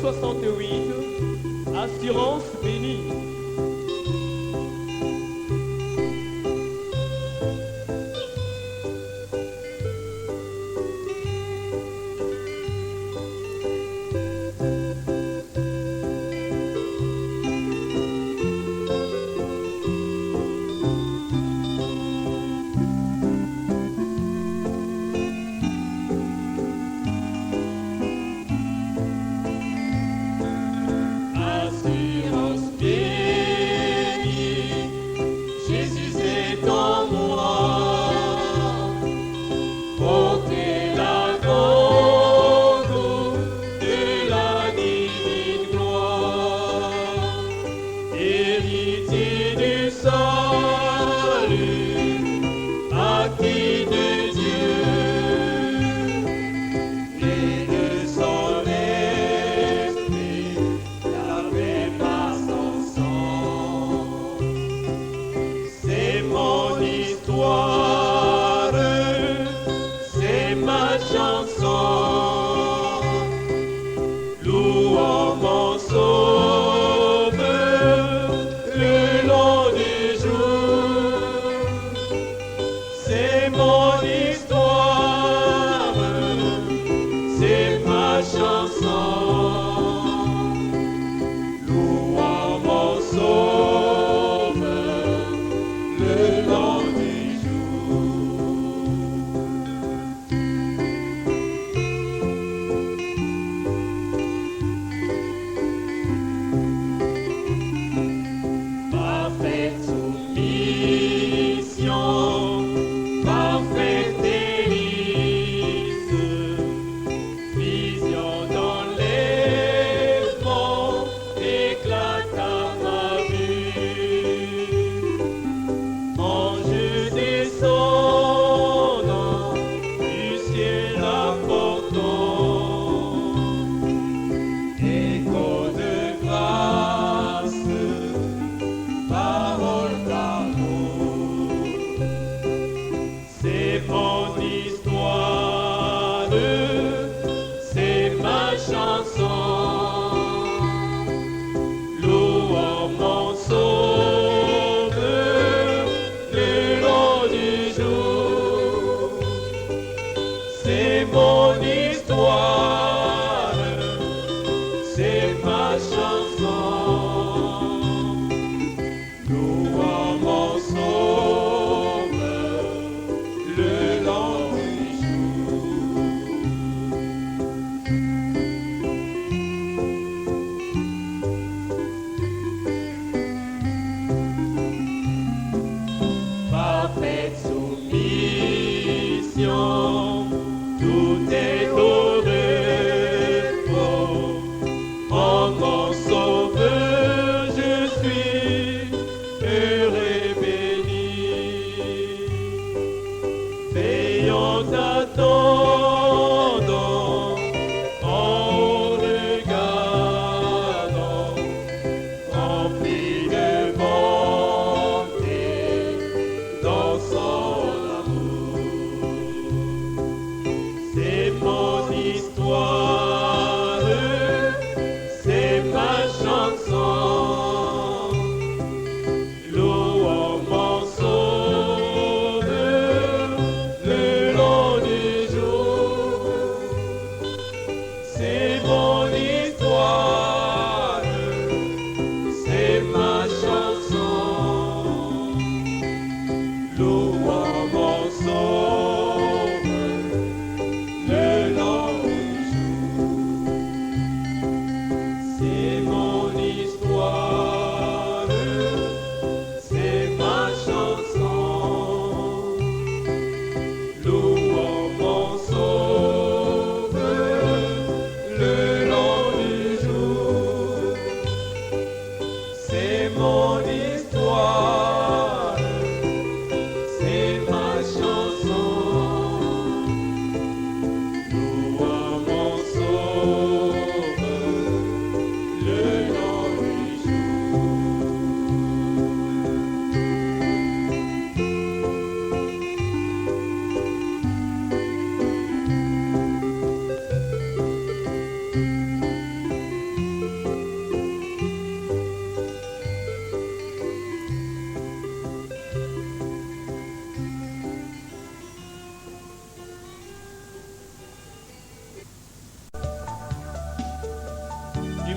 68, assurance bénie. Mon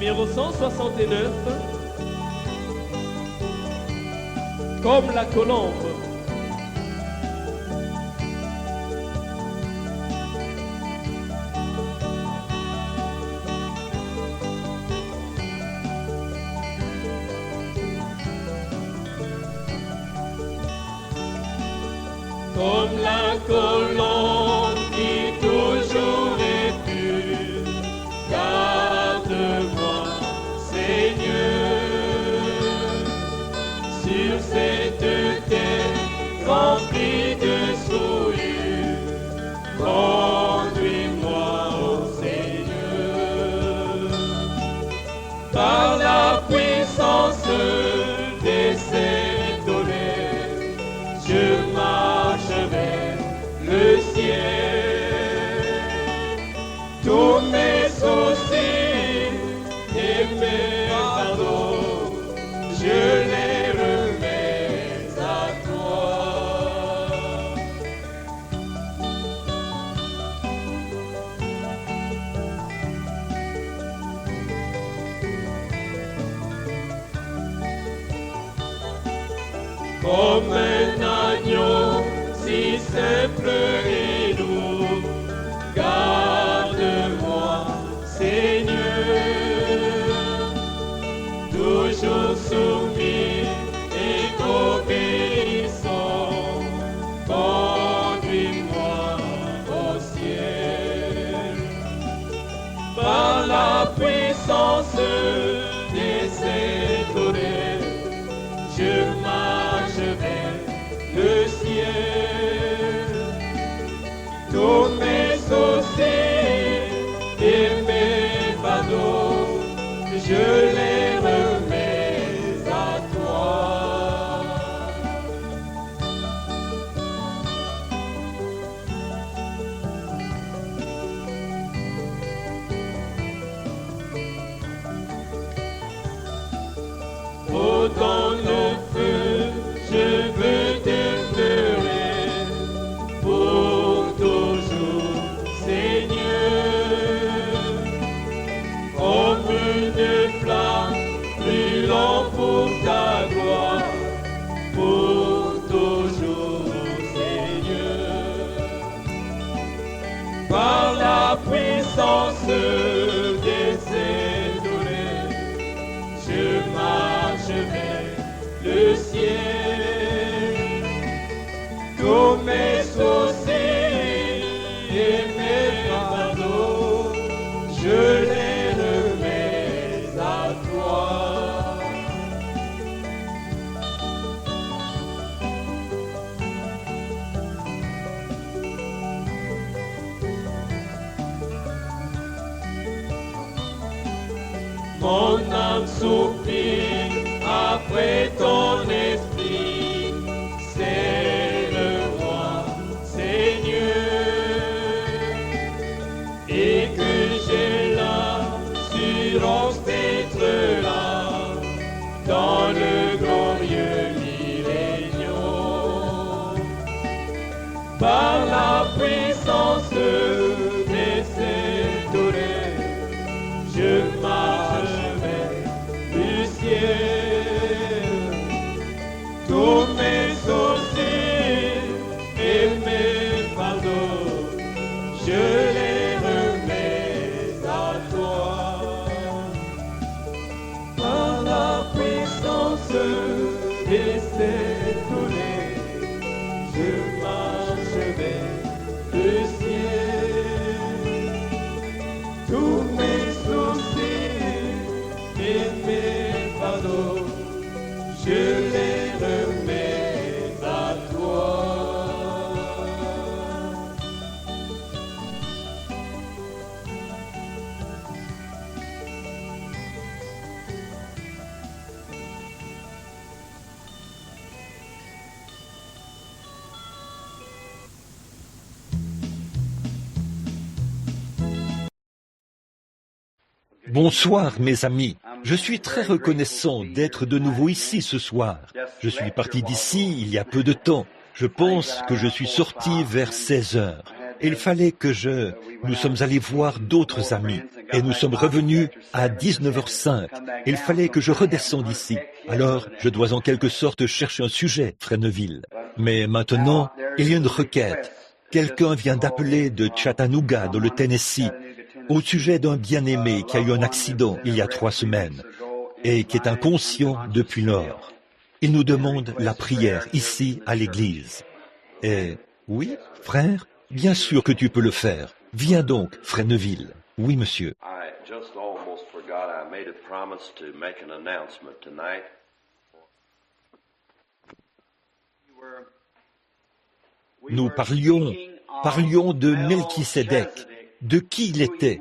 numéro 169, comme la colombe. Comme la colombe qui toujours est pure, garde-moi, Seigneur, sur cette terre remplie de souillures. Conduis-moi, ô Seigneur, par la puissance des saints tonnerres, je marche vers le ciel. Tous mes soucis et mes fardeaux, je les remets à toi. Comme un agneau si simple et doux, garde-moi, Seigneur, toujours soumis et obéissant. Conduis-moi au ciel, par la puissance des saints tonnerres, je marche vers le ciel. Tous mes soucis et mes fardeaux, je les remets à toi. Oh, dans le feu, je veux demeurer pour toujours, Seigneur, comme une flamme brûlant pour ta gloire, pour toujours, Seigneur, par la puissance des saints tonnerres, je marche vers le ciel. Tous mes soucis et mes fardeaux, je les remets à toi. Mon âme soupire après ton esprit, serre-moi, Seigneur, et que j'ai l'assurance d'être là dans le glorieux millénium, par la puissance des saints tonnerres, je marche vers le ciel. Tous mes soucis et mes fardeaux, je les remets à toi. Par la puissance des saints tonnerres, je marche vers le ciel. Tous mes soucis et mes fardeaux, je les remets à toi. Bonsoir mes amis, je suis très reconnaissant d'être de nouveau ici ce soir. Je suis parti d'ici il y a peu de temps. Je pense que je suis sorti vers 16 heures. Il fallait que nous sommes allés voir d'autres amis. Et nous sommes revenus à 19h05. Il fallait que je redescende ici. Alors, je dois en quelque sorte chercher un sujet, frère Neville. Mais maintenant, il y a une requête. Quelqu'un vient d'appeler de Chattanooga, dans le Tennessee, au sujet d'un bien-aimé qui a eu un accident il y a 3 semaines et qui est inconscient depuis lors. Il nous demande la prière ici à l'église. Et oui, frère, bien sûr que tu peux le faire. Viens donc, frère Neville. Oui, monsieur. Nous parlions de Melchisédek, de qui il était,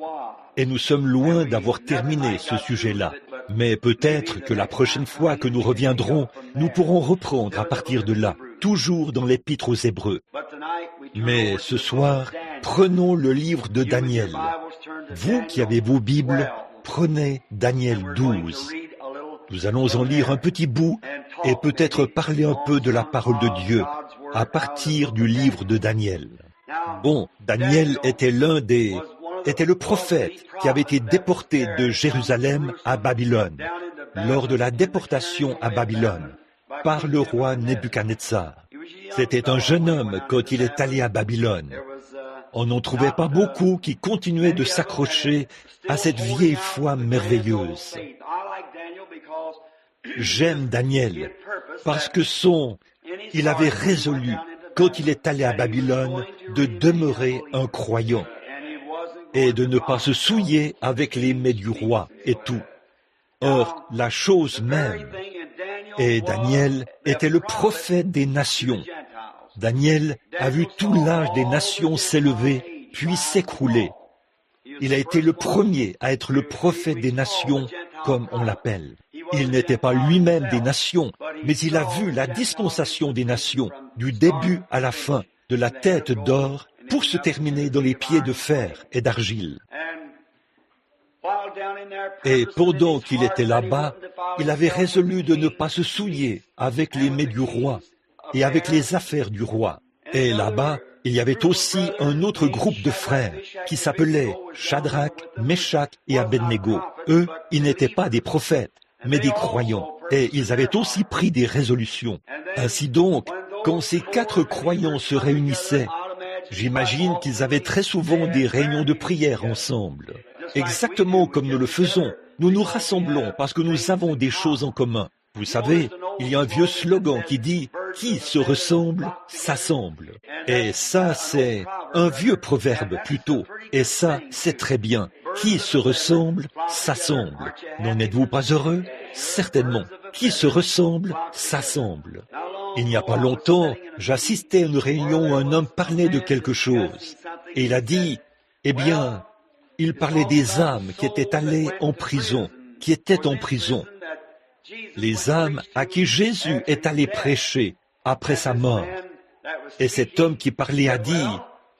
et nous sommes loin d'avoir terminé ce sujet-là. Mais peut-être que la prochaine fois que nous reviendrons, nous pourrons reprendre à partir de là, toujours dans l'Épître aux Hébreux. Mais ce soir, prenons le livre de Daniel. Vous qui avez vos Bibles, prenez Daniel 12. Nous allons en lire un petit bout et peut-être parler un peu de la parole de Dieu à partir du livre de Daniel. Bon, Daniel était était le prophète qui avait été déporté de Jérusalem à Babylone, lors de la déportation à Babylone, par le roi Nebuchadnezzar. C'était un jeune homme quand il est allé à Babylone. On n'en trouvait pas beaucoup qui continuaient de s'accrocher à cette vieille foi merveilleuse. J'aime Daniel parce que il avait résolu, quand il est allé à Babylone, de demeurer un croyant et de ne pas se souiller avec les mets du roi et tout. Or, la chose même, et Daniel était le prophète des nations. Daniel a vu tout l'âge des nations s'élever, puis s'écrouler. Il a été le premier à être le prophète des nations, comme on l'appelle. Il n'était pas lui-même des nations, mais il a vu la dispensation des nations, du début à la fin, de la tête d'or, pour se terminer dans les pieds de fer et d'argile. Et pendant qu'il était là-bas, il avait résolu de ne pas se souiller avec les mets du roi et avec les affaires du roi. Et là-bas, il y avait aussi un autre groupe de frères qui s'appelaient Shadrach, Meshach et Abednego. Eux, ils n'étaient pas des prophètes, mais des croyants. Et ils avaient aussi pris des résolutions. Ainsi donc, quand ces 4 croyants se réunissaient, j'imagine qu'ils avaient très souvent des réunions de prière ensemble. Exactement comme nous le faisons, nous nous rassemblons parce que nous avons des choses en commun. Vous savez, il y a un vieux slogan qui dit « Qui se ressemble, s'assemble ». Et ça, c'est un vieux proverbe plutôt. Et ça, c'est très bien. Qui se ressemble, s'assemble. N'en êtes-vous pas heureux? Certainement. Qui se ressemble, s'assemble. Il n'y a pas longtemps, j'assistais à une réunion où un homme parlait de quelque chose. Et il a dit, eh bien, il parlait des âmes qui étaient allées en prison, qui étaient en prison. Les âmes à qui Jésus est allé prêcher après sa mort. Et cet homme qui parlait a dit,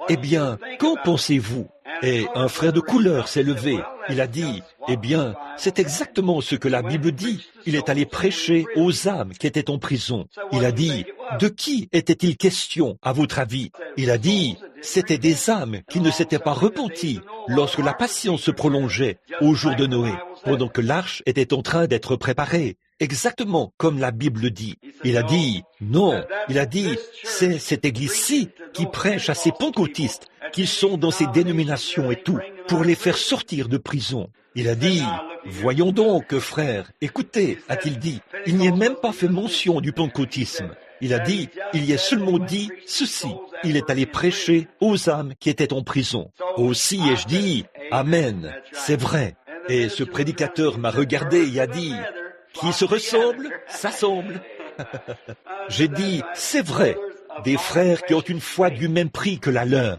eh bien, qu'en pensez-vous? Et un frère de couleur s'est levé. Il a dit, eh bien, c'est exactement ce que la Bible dit. Il est allé prêcher aux âmes qui étaient en prison. Il a dit, de qui était-il question, à votre avis? Il a dit, c'était des âmes qui ne s'étaient pas repenties lorsque la patience se prolongeait au jour de Noé, pendant que l'arche était en train d'être préparée. Exactement comme la Bible dit. Il a dit, non, il a dit, c'est cette église-ci qui prêche à ces pentecôtistes qui sont dans ces dénominations et tout, pour les faire sortir de prison. Il a dit, voyons donc, frère, écoutez, a-t-il dit, il n'y a même pas fait mention du pentecôtisme. Il a dit, il y a seulement dit ceci, il est allé prêcher aux âmes qui étaient en prison. Aussi ai-je dit, amen, c'est vrai. Et ce prédicateur m'a regardé et a dit, qui se ressemble, s'assemble. J'ai dit, c'est vrai, des frères qui ont une foi du même prix que la leur,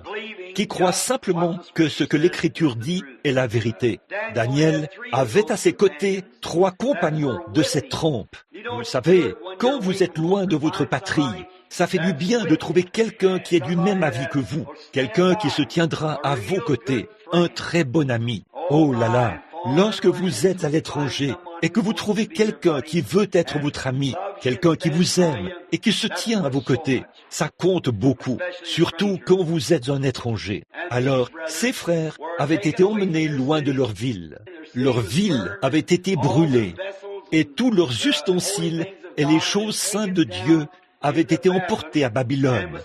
qui croient simplement que ce que l'Écriture dit est la vérité. Daniel avait à ses côtés 3 compagnons de cette trempe. Vous savez, quand vous êtes loin de votre patrie, ça fait du bien de trouver quelqu'un qui est du même avis que vous, quelqu'un qui se tiendra à vos côtés, un très bon ami. Oh là là, lorsque vous êtes à l'étranger et que vous trouvez quelqu'un qui veut être votre ami, quelqu'un qui vous aime et qui se tient à vos côtés. Ça compte beaucoup, surtout quand vous êtes un étranger. Alors, ces frères avaient été emmenés loin de leur ville. Leur ville avait été brûlée, et tous leurs ustensiles et les choses saintes de Dieu avaient été emportés à Babylone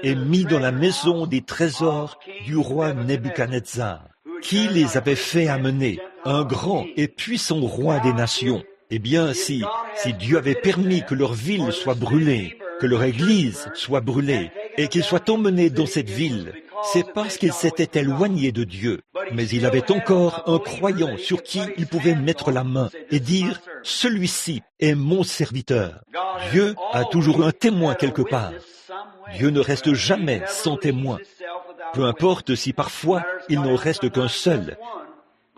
et mis dans la maison des trésors du roi Nebuchadnezzar, qui les avait fait amener, un grand et puissant roi des nations. Eh bien, si Dieu avait permis que leur ville soit brûlée, que leur église soit brûlée, et qu'ils soient emmenés dans cette ville, c'est parce qu'ils s'étaient éloignés de Dieu. Mais il avait encore un croyant sur qui il pouvait mettre la main et dire « Celui-ci est mon serviteur ». Dieu a toujours un témoin quelque part. Dieu ne reste jamais sans témoin. Peu importe si parfois il n'en reste qu'un seul.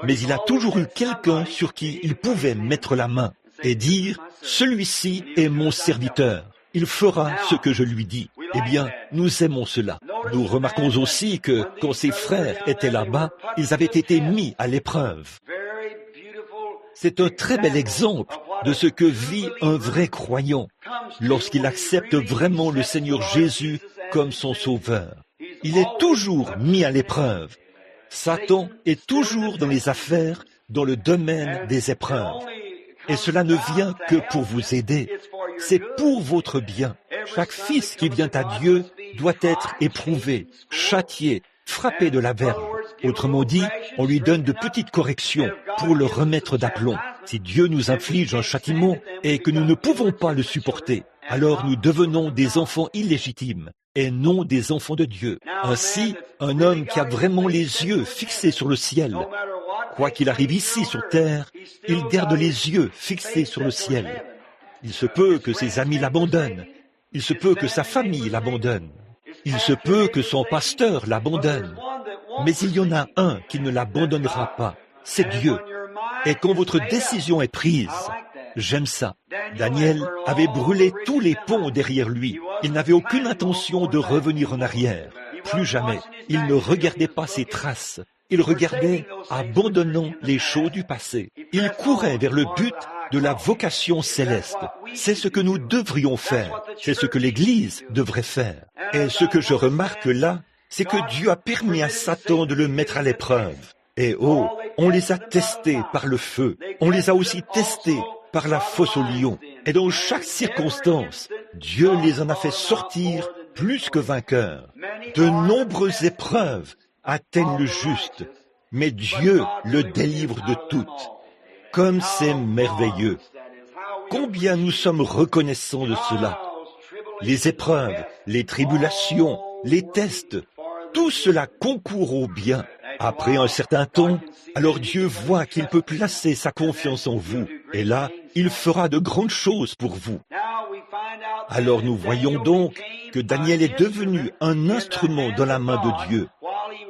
Mais il a toujours eu quelqu'un sur qui il pouvait mettre la main et dire « Celui-ci est mon serviteur, il fera ce que je lui dis ». Eh bien, nous aimons cela. Nous remarquons aussi que, quand ses frères étaient là-bas, ils avaient été mis à l'épreuve. C'est un très bel exemple de ce que vit un vrai croyant lorsqu'il accepte vraiment le Seigneur Jésus comme son sauveur. Il est toujours mis à l'épreuve. Satan est toujours dans les affaires, dans le domaine des épreuves. Et cela ne vient que pour vous aider. C'est pour votre bien. Chaque fils qui vient à Dieu doit être éprouvé, châtié, frappé de la verge. Autrement dit, on lui donne de petites corrections pour le remettre d'aplomb. Si Dieu nous inflige un châtiment et que nous ne pouvons pas le supporter, alors nous devenons des enfants illégitimes et non des enfants de Dieu. Ainsi, un homme qui a vraiment les yeux fixés sur le ciel, quoi qu'il arrive ici sur terre, il garde les yeux fixés sur le ciel. Il se peut que ses amis l'abandonnent, il se peut que sa famille l'abandonne, il se peut que son pasteur l'abandonne, mais il y en a un qui ne l'abandonnera pas, c'est Dieu. Et quand votre décision est prise, j'aime ça. Daniel avait brûlé tous les ponts derrière lui. Il n'avait aucune intention de revenir en arrière. Plus jamais. Il ne regardait pas ses traces. Il regardait, abandonnant les choses du passé. Il courait vers le but de la vocation céleste. C'est ce que nous devrions faire. C'est ce que l'Église devrait faire. Et ce que je remarque là, c'est que Dieu a permis à Satan de le mettre à l'épreuve. Et oh, on les a testés par le feu. On les a aussi testés par la fosse au lion. Et dans chaque circonstance, Dieu les en a fait sortir plus que vainqueurs. De nombreuses épreuves atteignent le juste, mais Dieu le délivre de toutes. Comme c'est merveilleux. Combien nous sommes reconnaissants de cela. Les épreuves, les tribulations, les tests, tout cela concourt au bien. Après un certain temps, alors Dieu voit qu'il peut placer sa confiance en vous. Et là, il fera de grandes choses pour vous. Alors nous voyons donc que Daniel est devenu un instrument dans la main de Dieu,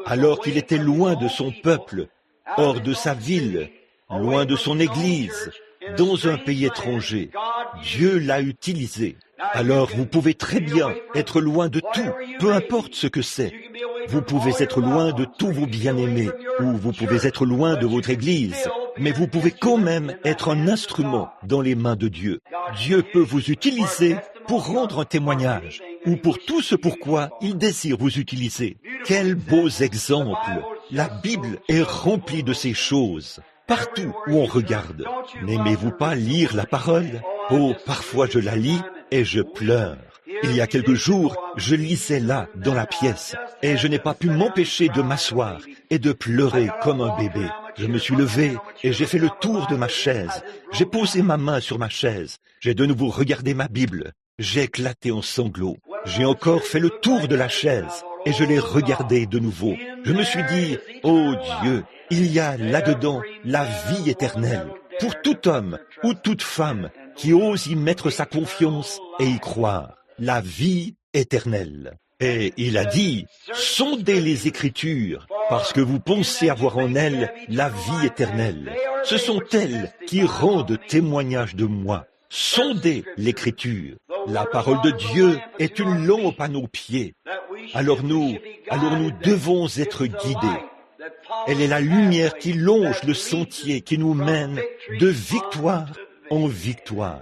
alors qu'il était loin de son peuple, hors de sa ville, loin de son église, dans un pays étranger. Dieu l'a utilisé. Alors vous pouvez très bien être loin de tout, peu importe ce que c'est. Vous pouvez être loin de tous vos bien-aimés, ou vous pouvez être loin de votre église, mais vous pouvez quand même être un instrument dans les mains de Dieu. Dieu peut vous utiliser pour rendre un témoignage, ou pour tout ce pourquoi il désire vous utiliser. Quels beaux exemples! La Bible est remplie de ces choses, partout où on regarde. N'aimez-vous pas lire la parole? Oh, parfois je la lis et je pleure. Il y a quelques jours, je lisais là, dans la pièce, et je n'ai pas pu m'empêcher de m'asseoir et de pleurer comme un bébé. Je me suis levé et j'ai fait le tour de ma chaise. J'ai posé ma main sur ma chaise. J'ai de nouveau regardé ma Bible. J'ai éclaté en sanglots. J'ai encore fait le tour de la chaise et je l'ai regardée de nouveau. Je me suis dit, oh Dieu, il y a là-dedans la vie éternelle pour tout homme ou toute femme qui ose y mettre sa confiance et y croire. La vie éternelle. Et il a dit, sondez les Écritures, parce que vous pensez avoir en elles la vie éternelle. Ce sont elles qui rendent témoignage de moi. Sondez l'Écriture. La parole de Dieu est une lampe à nos pieds. Alors nous devons être guidés. Elle est la lumière qui longe le sentier qui nous mène de victoire en victoire.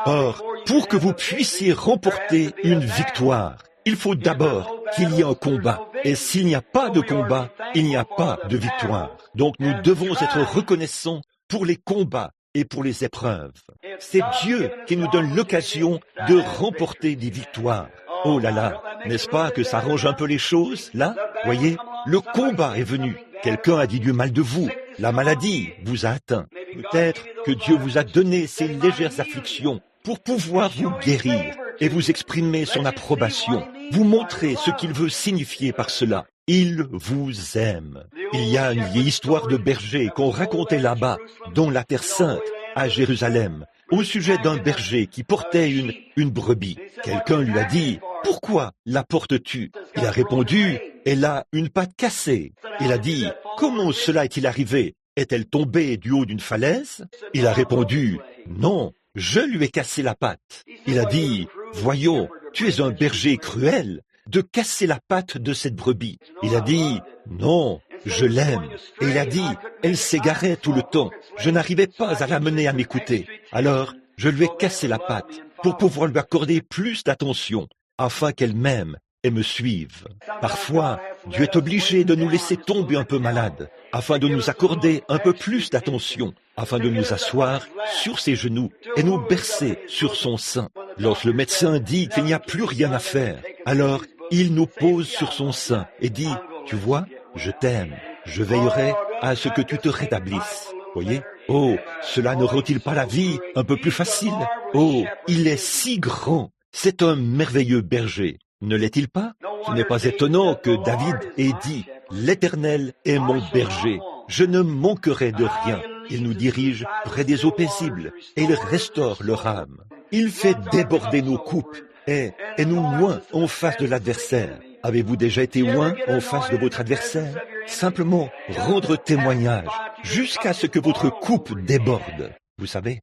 Or, pour que vous puissiez remporter une victoire, il faut d'abord qu'il y ait un combat. Et s'il n'y a pas de combat, il n'y a pas de victoire. Donc nous devons être reconnaissants pour les combats et pour les épreuves. C'est Dieu qui nous donne l'occasion de remporter des victoires. Oh là là, n'est-ce pas que ça arrange un peu les choses, là? Voyez, le combat est venu. Quelqu'un a dit du mal de vous. La maladie vous a atteint. Peut-être que Dieu vous a donné ces légères afflictions pour pouvoir vous guérir et vous exprimer son approbation, vous montrer ce qu'il veut signifier par cela. Il vous aime. Il y a une vieille histoire de berger qu'on racontait là-bas, dans la Terre Sainte, à Jérusalem, au sujet d'un berger qui portait une brebis. Quelqu'un lui a dit, « Pourquoi la portes-tu » Il a répondu, « Elle a une patte cassée. » Il a dit, « Comment cela est-il arrivé? Est-elle tombée du haut d'une falaise ?» Il a répondu, « Non, je lui ai cassé la patte. » Il a dit, « Voyons, tu es un berger cruel de casser la patte de cette brebis. » Il a dit, « Non, je l'aime. » Et il a dit, « Elle s'égarait tout le temps. Je n'arrivais pas à l'amener à m'écouter. Alors, je lui ai cassé la patte pour pouvoir lui accorder plus d'attention, afin qu'elle m'aime et me suive. » Parfois, Dieu est obligé de nous laisser tomber un peu malades, afin de nous accorder un peu plus d'attention, afin de nous asseoir sur ses genoux et nous bercer sur son sein. Lorsque le médecin dit qu'il n'y a plus rien à faire, alors il nous pose sur son sein et dit, « Tu vois, je t'aime, je veillerai à ce que tu te rétablisses. » Voyez? Oh, cela ne rend-il pas la vie un peu plus facile? Oh, il est si grand, c'est un merveilleux berger. Ne l'est-il pas? Ce n'est pas étonnant que David ait dit, « L'Éternel est mon berger, je ne manquerai de rien. Il nous dirige près des eaux paisibles et il restaure leur âme. Il fait déborder nos coupes et nous oint en face de l'adversaire. » Avez-vous déjà été oint en face de votre adversaire? Simplement rendre témoignage jusqu'à ce que votre coupe déborde. Vous savez,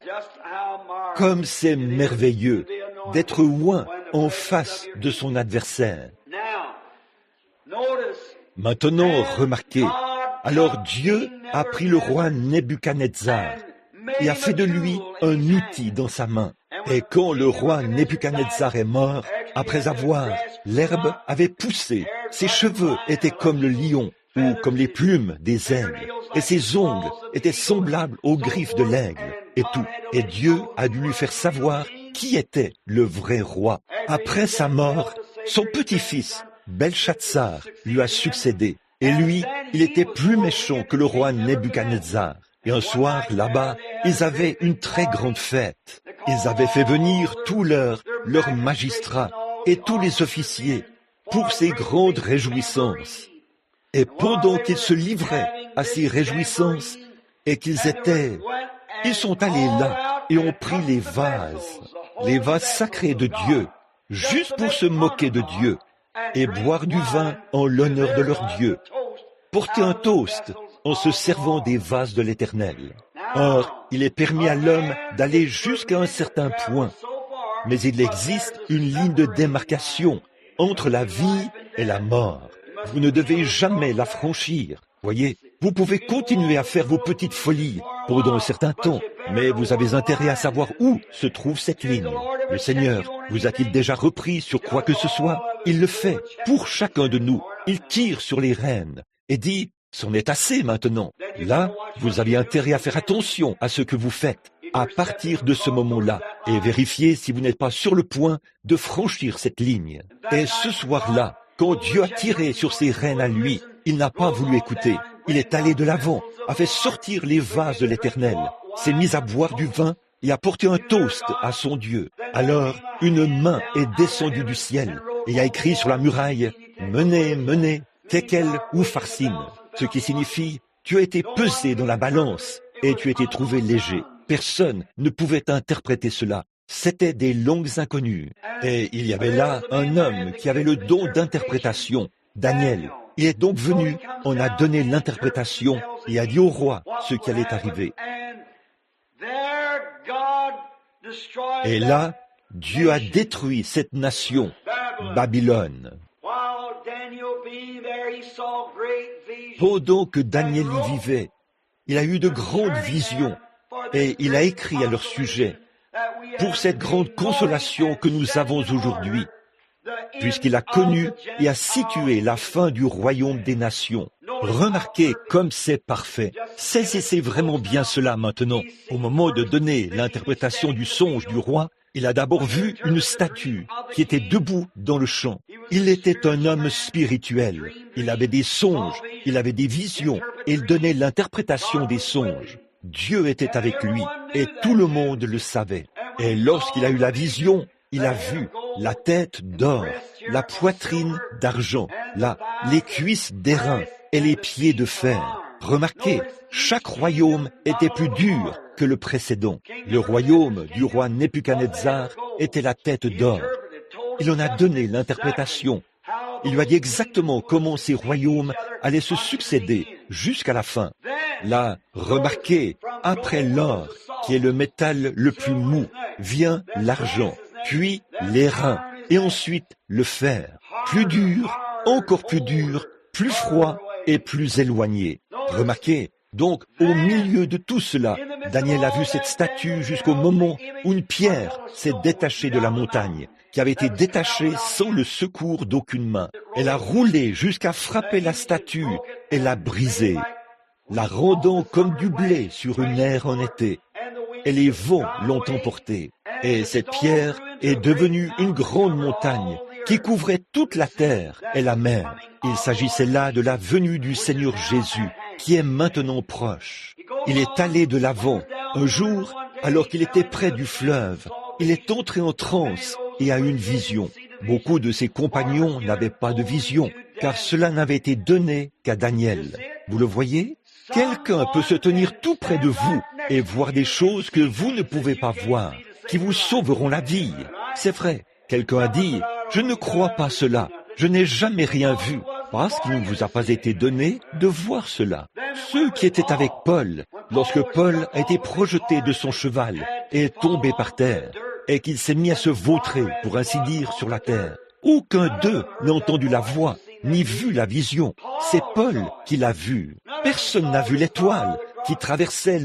comme c'est merveilleux d'être oint en face de son adversaire. Maintenant, remarquez, alors Dieu a pris le roi Nebuchadnezzar et a fait de lui un outil dans sa main. Et quand le roi Nebuchadnezzar est mort, après avoir, l'herbe avait poussé, ses cheveux étaient comme le lion ou comme les plumes des aigles, et ses ongles étaient semblables aux griffes de l'aigle, et tout. Et Dieu a dû lui faire savoir qui était le vrai roi. Après sa mort, son petit-fils, Belshazzar, lui a succédé. Et lui, il était plus méchant que le roi Nebuchadnezzar. Et un soir, là-bas, ils avaient une très grande fête. Ils avaient fait venir tous leurs magistrats et tous les officiers pour ces grandes réjouissances. Et pendant qu'ils se livraient à ces réjouissances et ils sont allés là et ont pris les vases sacrés de Dieu, juste pour se moquer de Dieu et boire du vin en l'honneur de leur Dieu, porter un toast en se servant des vases de l'Éternel. Or, il est permis à l'homme d'aller jusqu'à un certain point, mais il existe une ligne de démarcation entre la vie et la mort. Vous ne devez jamais la franchir. Voyez, vous pouvez continuer à faire vos petites folies pendant un certain temps, mais vous avez intérêt à savoir où se trouve cette ligne. Le Seigneur vous a-t-il déjà repris sur quoi que ce soit? Il le fait pour chacun de nous. Il tire sur les rênes et dit, c'en est assez maintenant. Là, vous avez intérêt à faire attention à ce que vous faites à partir de ce moment-là et vérifier si vous n'êtes pas sur le point de franchir cette ligne. Et ce soir-là, quand Dieu a tiré sur ses rênes à lui, il n'a pas voulu écouter. Il est allé de l'avant, a fait sortir les vases de l'Éternel, s'est mis à boire du vin et a porté un toast à son Dieu. Alors, une main est descendue du ciel et a écrit sur la muraille « Menez, menez, Tekel ou Farsim », ce qui signifie « Tu as été pesé dans la balance et tu as été trouvé léger ». Personne ne pouvait interpréter cela. C'étaient des langues inconnues. Et il y avait là un homme qui avait le don d'interprétation, Daniel. Il est donc venu, on a donné l'interprétation et a dit au roi ce qui allait arriver. Et là, Dieu a détruit cette nation, Babylone. Pendant que Daniel y vivait, il a eu de grandes visions et il a écrit à leur sujet pour cette grande consolation que nous avons aujourd'hui, puisqu'il a connu et a situé la fin du royaume des nations. Remarquez comme c'est parfait. Saisissez vraiment bien cela maintenant. Au moment de donner l'interprétation du songe du roi, il a d'abord vu une statue qui était debout dans le champ. Il était un homme spirituel. Il avait des songes, il avait des visions, et il donnait l'interprétation des songes. Dieu était avec lui, et tout le monde le savait. Et lorsqu'il a eu la vision, il a vu la tête d'or, la poitrine d'argent, les cuisses d'airain et les pieds de fer. Remarquez, chaque royaume était plus dur que le précédent. Le royaume du roi Nebuchadnezzar était la tête d'or. Il en a donné l'interprétation. Il lui a dit exactement comment ces royaumes allaient se succéder jusqu'à la fin. Là, remarquez, après l'or, qui est le métal le plus mou, vient l'argent, puis l'airain, et ensuite le fer. Plus dur, encore plus dur, plus froid et plus éloigné. Remarquez, donc, au milieu de tout cela, Daniel a vu cette statue jusqu'au moment où une pierre s'est détachée de la montagne, qui avait été détachée sans le secours d'aucune main. Elle a roulé jusqu'à frapper la statue et l'a brisée, la rendant comme du blé sur une aire en été. Et les vents l'ont emportée. Et cette pierre est devenue une grande montagne qui couvrait toute la terre et la mer. Il s'agissait là de la venue du Seigneur Jésus, qui est maintenant proche. Il est allé de l'avant. Un jour, alors qu'il était près du fleuve, il est entré en transe et a eu une vision. Beaucoup de ses compagnons n'avaient pas de vision, car cela n'avait été donné qu'à Daniel. Vous le voyez? Quelqu'un peut se tenir tout près de vous et voir des choses que vous ne pouvez pas voir, qui vous sauveront la vie. C'est vrai. Quelqu'un a dit, « Je ne crois pas cela. Je n'ai jamais rien vu. » Parce qu'il ne vous a pas été donné de voir cela. Ceux qui étaient avec Paul, lorsque Paul a été projeté de son cheval et est tombé par terre, et qu'il s'est mis à se vautrer, pour ainsi dire, sur la terre, aucun d'eux n'a entendu la voix, ni vu la vision. C'est Paul qui l'a vu. Personne n'a vu l'étoile qui traversait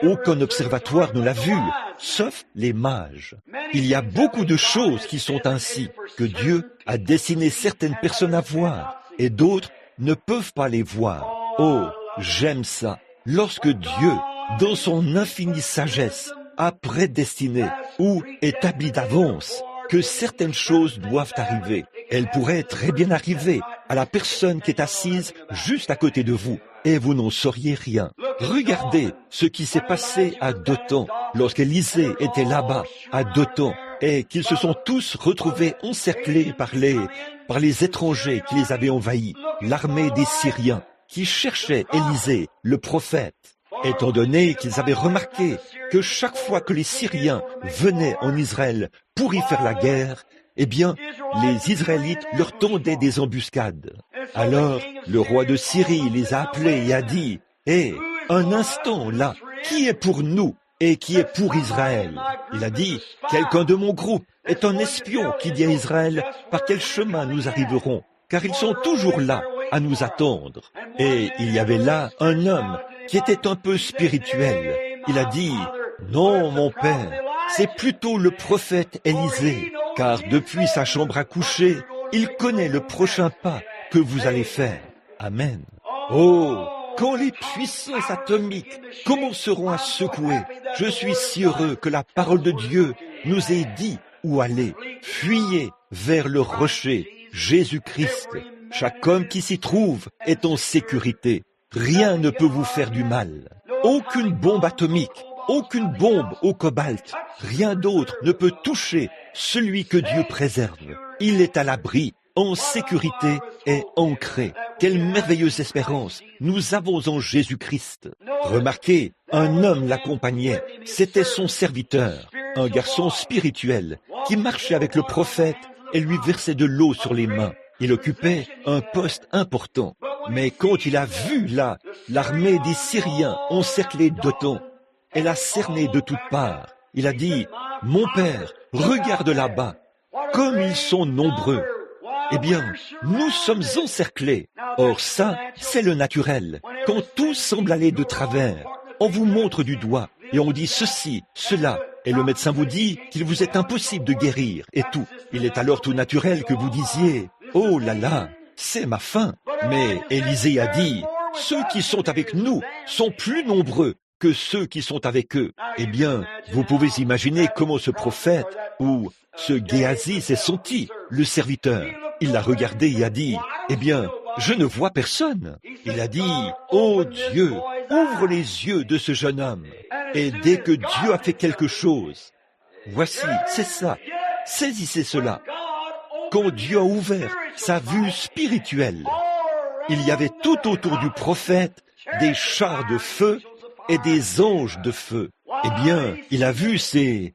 Aucun observatoire ne l'a vu, sauf les mages. Il y a beaucoup de choses qui sont ainsi, que Dieu a destiné certaines personnes à voir, et d'autres ne peuvent pas les voir. Oh, j'aime ça. Lorsque Dieu, dans son infinie sagesse, a prédestiné ou établi d'avance que certaines choses doivent arriver, elles pourraient très bien arriver à la personne qui est assise juste à côté de vous, et vous n'en sauriez rien. Regardez ce qui s'est passé à Dothan, lorsqu'Élisée était là-bas, à Dothan, et qu'ils se sont tous retrouvés encerclés par les étrangers qui les avaient envahis, l'armée des Syriens, qui cherchait Élisée, le prophète. Étant donné qu'ils avaient remarqué que chaque fois que les Syriens venaient en Israël pour y faire la guerre, eh bien, les Israélites leur tendaient des embuscades. Alors, le roi de Syrie les a appelés et a dit, « Hé, un instant là, qui est pour nous et qui est pour Israël ?» Il a dit, « Quelqu'un de mon groupe est un espion qui dit à Israël par quel chemin nous arriverons, car ils sont toujours là à nous attendre. » Et il y avait là un homme qui était un peu spirituel. Il a dit, « Non, mon père, c'est plutôt le prophète Élisée, car depuis sa chambre à coucher, il connaît le prochain pas que vous allez faire. » Amen. Oh, quand les puissances atomiques commenceront à secouer, je suis si heureux que la parole de Dieu nous ait dit où aller. Fuyez vers le rocher, Jésus-Christ. Chaque homme qui s'y trouve est en sécurité. Rien ne peut vous faire du mal. Aucune bombe atomique, aucune bombe au cobalt, rien d'autre ne peut toucher celui que Dieu préserve. Il est à l'abri, en sécurité et ancré. Quelle merveilleuse espérance nous avons en Jésus-Christ. Remarquez, un homme l'accompagnait. C'était son serviteur, un garçon spirituel qui marchait avec le prophète et lui versait de l'eau sur les mains. Il occupait un poste important. Mais quand il a vu là l'armée des Syriens encercler Dothan, elle a cerné de toutes parts. Il a dit, « Mon père, regarde là-bas, comme ils sont nombreux. » Eh bien, nous sommes encerclés. Or ça, c'est le naturel. Quand tout semble aller de travers, on vous montre du doigt. et on dit ceci, cela, et le médecin vous dit qu'il vous est impossible de guérir, et tout. Il est alors tout naturel que vous disiez, « Oh là là, c'est ma fin !» Mais Élisée a dit, « Ceux qui sont avec nous sont plus nombreux que ceux qui sont avec eux. » Eh bien, vous pouvez imaginer comment ce prophète, ou ce Géasi s'est senti, le serviteur. Il l'a regardé et a dit, « Eh bien, je ne vois personne. » Il a dit, « Oh Dieu, ouvre les yeux de ce jeune homme. » Et dès que Dieu a fait quelque chose, voici, c'est ça, saisissez cela. Quand Dieu a ouvert sa vue spirituelle, il y avait tout autour du prophète des chars de feu et des anges de feu. Eh bien, il a vu ces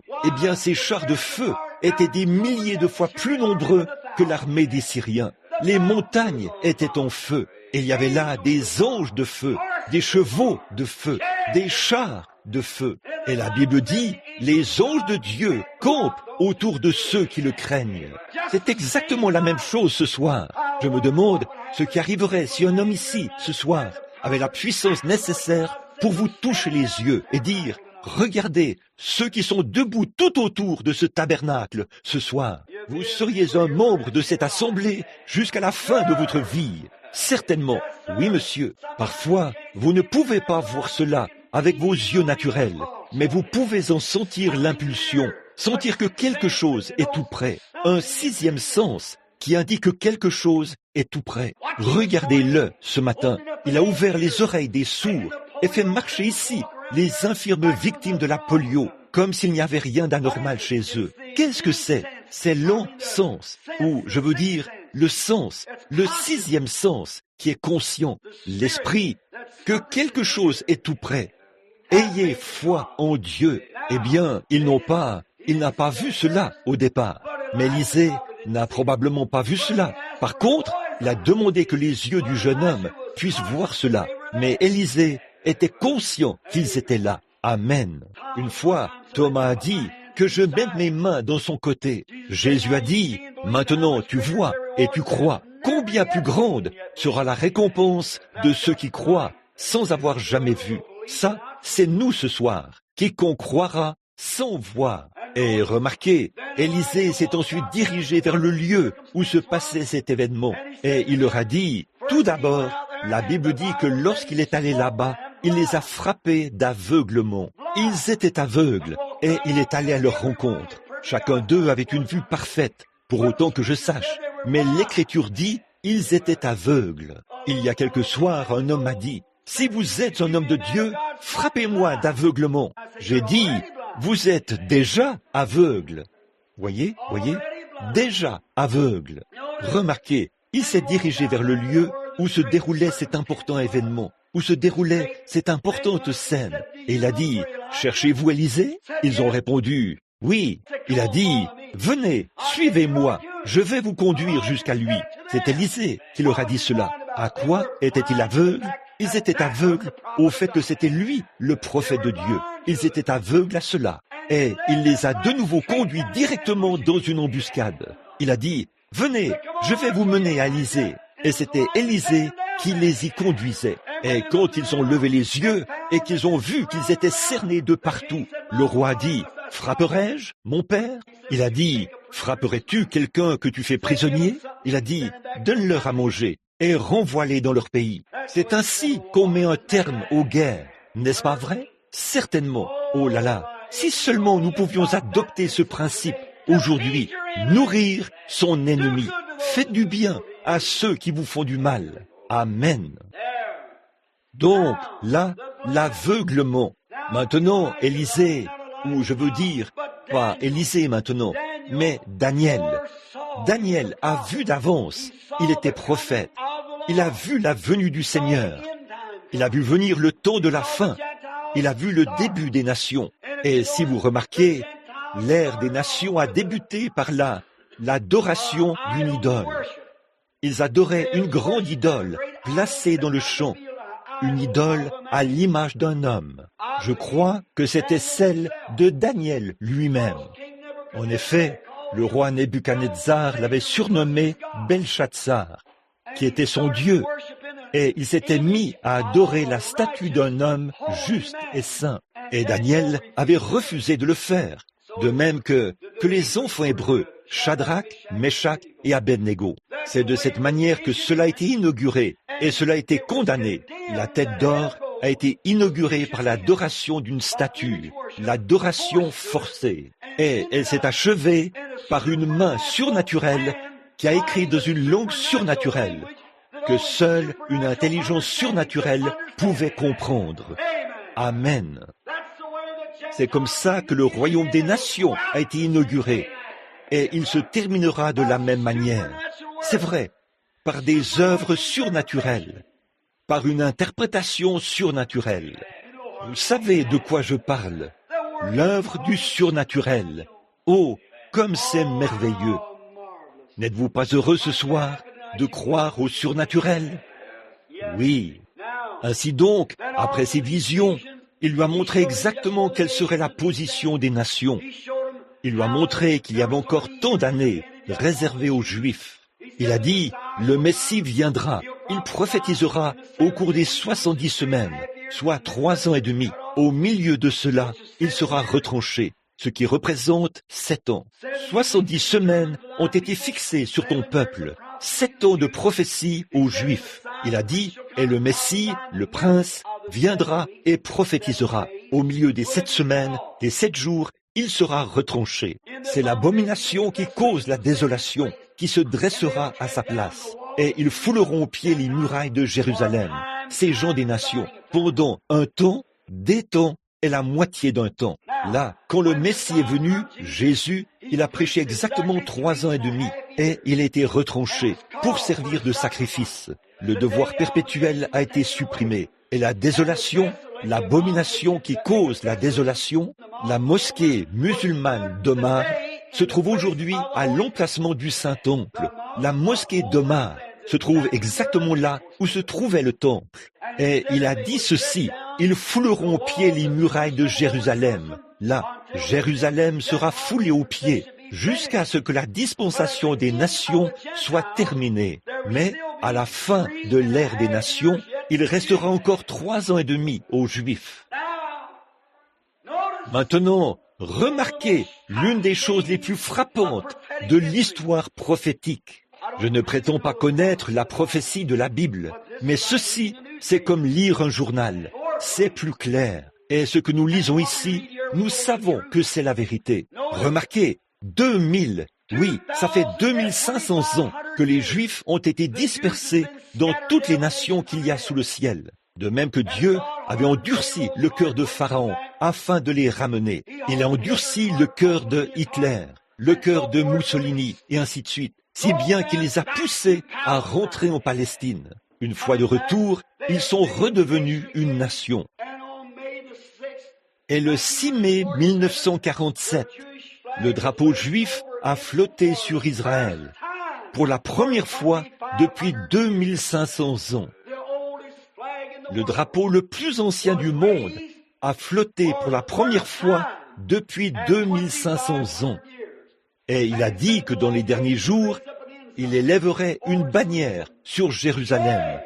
chars de feu étaient des milliers de fois plus nombreux que l'armée des Syriens. Les montagnes étaient en feu, et il y avait là des anges de feu, des chevaux de feu, des chars de feu. Et la Bible dit, les anges de Dieu campent autour de ceux qui le craignent. C'est exactement la même chose ce soir. Je me demande ce qui arriverait si un homme ici, ce soir, avait la puissance nécessaire pour vous toucher les yeux et dire, regardez ceux qui sont debout tout autour de ce tabernacle ce soir. Vous seriez un membre de cette assemblée jusqu'à la fin de votre vie. Certainement, oui monsieur. Parfois, vous ne pouvez pas voir cela avec vos yeux naturels, mais vous pouvez en sentir l'impulsion, sentir que quelque chose est tout près. Un sixième sens qui indique que quelque chose est tout près. Regardez-le ce matin. Il a ouvert les oreilles des sourds et fait marcher ici les infirmes victimes de la polio, comme s'il n'y avait rien d'anormal chez eux. Qu'est-ce que c'est? C'est l'encens, ou je veux dire le sens, le sixième sens qui est conscient, l'esprit, que quelque chose est tout près. Ayez foi en Dieu. Eh bien, il n'a pas vu cela au départ. Mais Élisée n'a probablement pas vu cela. Par contre, il a demandé que les yeux du jeune homme puissent voir cela. Mais Élisée était conscient qu'ils étaient là. Amen. Une fois, Thomas a dit que je mette mes mains dans son côté. Jésus a dit, maintenant tu vois et tu crois. Combien plus grande sera la récompense de ceux qui croient sans avoir jamais vu. Ça, c'est nous ce soir. Quiconque croira sans voir. Et remarquez, Élisée s'est ensuite dirigé vers le lieu où se passait cet événement. Et il leur a dit, tout d'abord, la Bible dit que lorsqu'il est allé là-bas, il les a frappés d'aveuglement. Ils étaient aveugles et il est allé à leur rencontre. Chacun d'eux avait une vue parfaite, pour autant que je sache. Mais l'Écriture dit, ils étaient aveugles. Il y a quelques soirs, un homme m'a dit, si vous êtes un homme de Dieu, frappez-moi d'aveuglement. J'ai dit, vous êtes déjà aveugle. Voyez, déjà aveugle. Remarquez, il s'est dirigé vers le lieu où se déroulait cet important événement, où se déroulait cette importante scène. Et il a dit, cherchez-vous Élisée? Ils ont répondu, oui. Il a dit, venez, suivez-moi, je vais vous conduire jusqu'à lui. C'est Élisée qui leur a dit cela. À quoi était-il aveugle? Ils étaient aveugles au fait que c'était lui, le prophète de Dieu. Ils étaient aveugles à cela. Et il les a de nouveau conduits directement dans une embuscade. Il a dit, venez, je vais vous mener à Élisée. Et c'était Élisée qui les y conduisait. Et quand ils ont levé les yeux et qu'ils ont vu qu'ils étaient cernés de partout, le roi a dit, frapperai-je, mon père? Il a dit, frapperais-tu quelqu'un que tu fais prisonnier? Il a dit, donne-leur à manger et renvoie-les dans leur pays. C'est ainsi qu'on met un terme aux guerres, n'est-ce pas vrai? Certainement. Oh là là, si seulement nous pouvions adopter ce principe aujourd'hui, nourrir son ennemi. Faites du bien à ceux qui vous font du mal. Amen. Donc, là, l'aveuglement. Maintenant, Élisée, ou je veux dire, pas Élisée maintenant, mais Daniel. Daniel a vu d'avance, il était prophète. Il a vu la venue du Seigneur. Il a vu venir le temps de la fin. Il a vu le début des nations. Et si vous remarquez, l'ère des nations a débuté par l'adoration d'une idole. Ils adoraient une grande idole placée dans le champ, une idole à l'image d'un homme. Je crois que c'était celle de Daniel lui-même. En effet, le roi Nebuchadnezzar l'avait surnommé Belshazzar, qui était son Dieu, et il s'était mis à adorer la statue d'un homme juste et saint. Et Daniel avait refusé de le faire, de même que les enfants hébreux, Shadrach, Meshach et Abednego. C'est de cette manière que cela a été inauguré et cela a été condamné. La tête d'or a été inaugurée par l'adoration d'une statue, l'adoration forcée. Et elle s'est achevée par une main surnaturelle qui a écrit dans une langue surnaturelle que seule une intelligence surnaturelle pouvait comprendre. Amen. C'est comme ça que le royaume des nations a été inauguré. Et il se terminera de la même manière. C'est vrai, par des œuvres surnaturelles, par une interprétation surnaturelle. Vous savez de quoi je parle. L'œuvre du surnaturel. Oh, comme c'est merveilleux. N'êtes-vous pas heureux ce soir de croire au surnaturel? Oui. Ainsi donc, après ces visions, il lui a montré exactement quelle serait la position des nations. Il lui a montré qu'il y avait encore tant d'années réservées aux Juifs. Il a dit, le Messie viendra, il prophétisera au cours des 70 semaines, soit 3 ans et demi. Au milieu de cela, il sera retranché, ce qui représente 7 ans. 70 semaines ont été fixées sur ton peuple, 7 ans de prophétie aux Juifs. Il a dit, et le Messie, le Prince, viendra et prophétisera. Au milieu des 7 semaines, des 7 jours, il sera retranché. C'est l'abomination qui cause la désolation, qui se dressera à sa place. Et ils fouleront aux pieds les murailles de Jérusalem, ces gens des nations, pendant un temps, des temps et la moitié d'un temps. Là, quand le Messie est venu, Jésus, il a prêché exactement 3 ans et demi, et il a été retranché pour servir de sacrifice. Le devoir perpétuel a été supprimé, et la désolation, l'abomination qui cause la désolation, la mosquée musulmane d'Omar, se trouve aujourd'hui à l'emplacement du Saint-Temple. La mosquée d'Omar se trouve exactement là où se trouvait le temple. Et il a dit ceci, ils fouleront aux pieds les murailles de Jérusalem. Là, Jérusalem sera foulée aux pieds jusqu'à ce que la dispensation des nations soit terminée. Mais à la fin de l'ère des nations, il restera encore 3 ans et demi aux Juifs. Maintenant, remarquez l'une des choses les plus frappantes de l'histoire prophétique. Je ne prétends pas connaître la prophétie de la Bible, mais ceci, c'est comme lire un journal. C'est plus clair. Et ce que nous lisons ici, nous savons que c'est la vérité. Remarquez, 2000, oui, ça fait 2500 ans que les Juifs ont été dispersés dans toutes les nations qu'il y a sous le ciel. De même que Dieu avait endurci le cœur de Pharaon afin de les ramener. Il a endurci le cœur de Hitler, le cœur de Mussolini, et ainsi de suite, si bien qu'il les a poussés à rentrer en Palestine. Une fois de retour, ils sont redevenus une nation. Et le 6 mai 1947, le drapeau juif a flotté sur Israël. Pour la première fois depuis 2500 ans. Le drapeau le plus ancien du monde a flotté pour la première fois depuis 2500 ans. Et il a dit que dans les derniers jours, il élèverait une bannière sur Jérusalem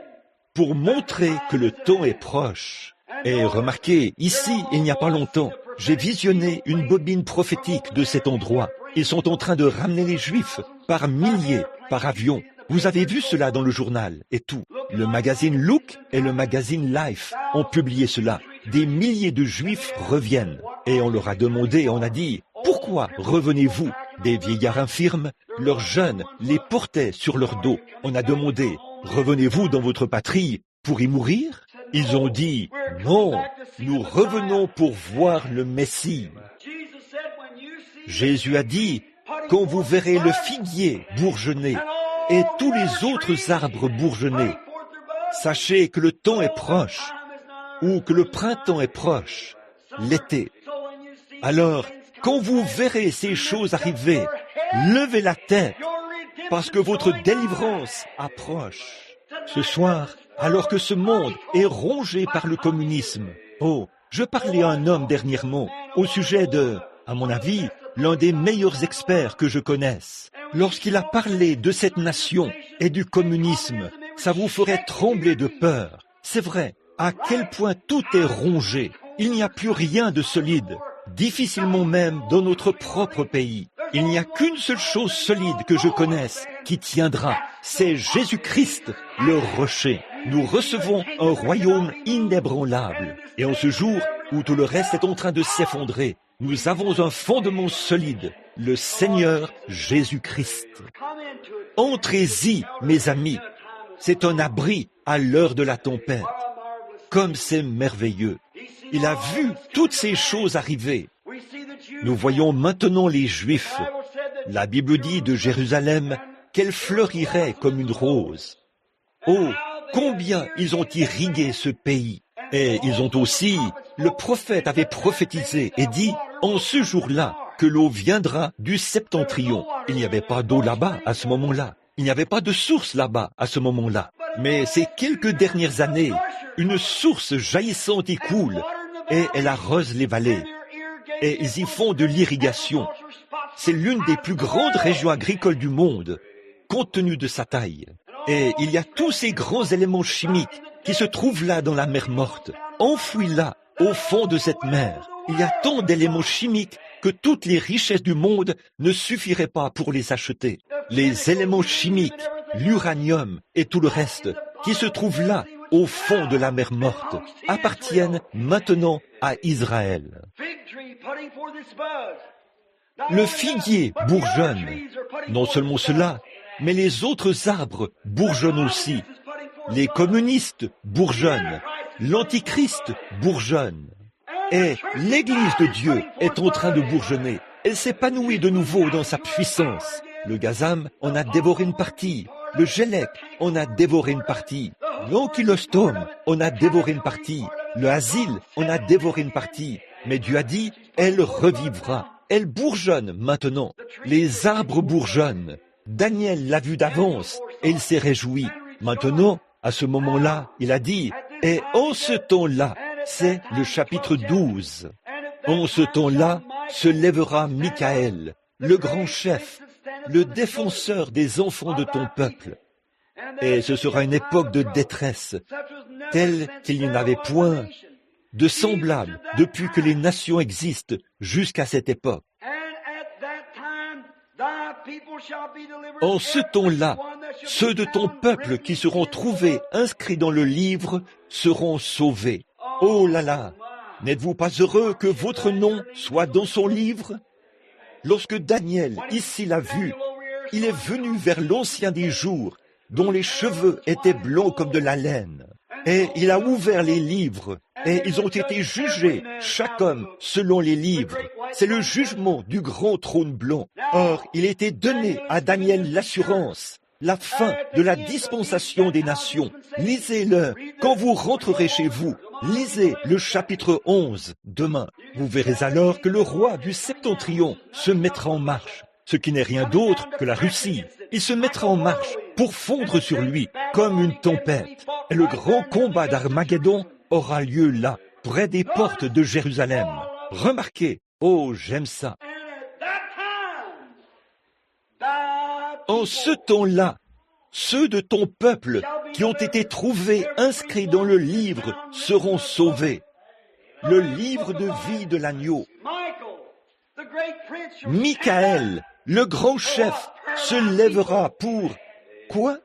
pour montrer que le temps est proche. Et remarquez, ici, il n'y a pas longtemps, j'ai visionné une bobine prophétique de cet endroit. Ils sont en train de ramener les Juifs par milliers, par avion. Vous avez vu cela dans le journal et tout. Le magazine Look et le magazine Life ont publié cela. Des milliers de Juifs reviennent. Et on leur a demandé, on a dit, pourquoi revenez-vous? Des vieillards infirmes, leurs jeunes les portaient sur leur dos. On a demandé, revenez-vous dans votre patrie pour y mourir? Ils ont dit, non, nous revenons pour voir le Messie. Jésus a dit, quand vous verrez le figuier bourgeonner et tous les autres arbres bourgeonner, sachez que le temps est proche, ou que le printemps est proche, l'été. Alors, quand vous verrez ces choses arriver, levez la tête, parce que votre délivrance approche. Ce soir, alors que ce monde est rongé par le communisme, oh, je parlais à un homme dernièrement au sujet de, à mon avis, l'un des meilleurs experts que je connaisse. Lorsqu'il a parlé de cette nation et du communisme, ça vous ferait trembler de peur. C'est vrai, à quel point tout est rongé. Il n'y a plus rien de solide, difficilement même dans notre propre pays. Il n'y a qu'une seule chose solide que je connaisse qui tiendra, c'est Jésus-Christ, le rocher. Nous recevons un royaume inébranlable. Et en ce jour où tout le reste est en train de s'effondrer, nous avons un fondement solide, le Seigneur Jésus-Christ. Entrez-y, mes amis. C'est un abri à l'heure de la tempête. Comme c'est merveilleux. Il a vu toutes ces choses arriver. Nous voyons maintenant les Juifs. La Bible dit de Jérusalem qu'elle fleurirait comme une rose. Oh, combien ils ont irrigué ce pays. Et ils ont aussi, le prophète avait prophétisé et dit, en ce jour-là, que l'eau viendra du septentrion. Il n'y avait pas d'eau là-bas à ce moment-là. Il n'y avait pas de source là-bas à ce moment-là. Mais ces quelques dernières années, une source jaillissante y coule et elle arrose les vallées. Et ils y font de l'irrigation. C'est l'une des plus grandes régions agricoles du monde, compte tenu de sa taille. Et il y a tous ces grands éléments chimiques qui se trouvent là dans la mer Morte, enfouis là, au fond de cette mer. Il y a tant d'éléments chimiques que toutes les richesses du monde ne suffiraient pas pour les acheter. Les éléments chimiques, l'uranium et tout le reste, qui se trouvent là, au fond de la mer Morte, appartiennent maintenant à Israël. Le figuier bourgeonne. Non seulement cela, mais les autres arbres bourgeonnent aussi. Les communistes bourgeonnent. L'Antichrist bourgeonne. Et l'Église de Dieu est en train de bourgeonner. Elle s'épanouit de nouveau dans sa puissance. Le gazam en a dévoré une partie. Le gélec en a dévoré une partie. L'ankylostome en a dévoré une partie. Le asile en a dévoré une partie. Mais Dieu a dit, elle revivra. Elle bourgeonne maintenant. Les arbres bourgeonnent. Daniel l'a vu d'avance et il s'est réjoui. Maintenant, à ce moment-là, il a dit, et en ce temps-là, c'est le chapitre 12. En ce temps-là se lèvera Michaël, le grand chef, le défenseur des enfants de ton peuple. Et ce sera une époque de détresse, telle qu'il n'y en avait point de semblable depuis que les nations existent jusqu'à cette époque. En ce temps-là, ceux de ton peuple qui seront trouvés inscrits dans le livre seront sauvés. Oh là là, n'êtes-vous pas heureux que votre nom soit dans son livre? Lorsque Daniel ici l'a vu, il est venu vers l'Ancien des jours, dont les cheveux étaient blancs comme de la laine. Et il a ouvert les livres, et ils ont été jugés, chaque homme, selon les livres. C'est le jugement du grand trône blanc. Or, il était donné à Daniel l'assurance, la fin de la dispensation des nations. Lisez-le quand vous rentrerez chez vous. Lisez le chapitre 11 demain. Vous verrez alors que le roi du septentrion se mettra en marche, ce qui n'est rien d'autre que la Russie. Il se mettra en marche pour fondre sur lui comme une tempête. Et le grand combat d'Armageddon aura lieu là, près des portes de Jérusalem. Remarquez, oh j'aime ça. En ce temps-là, ceux de ton peuple qui ont été trouvés inscrits dans le livre seront sauvés. Le livre de vie de l'agneau. Michaël, le grand chef, se lèvera pour... Quoi?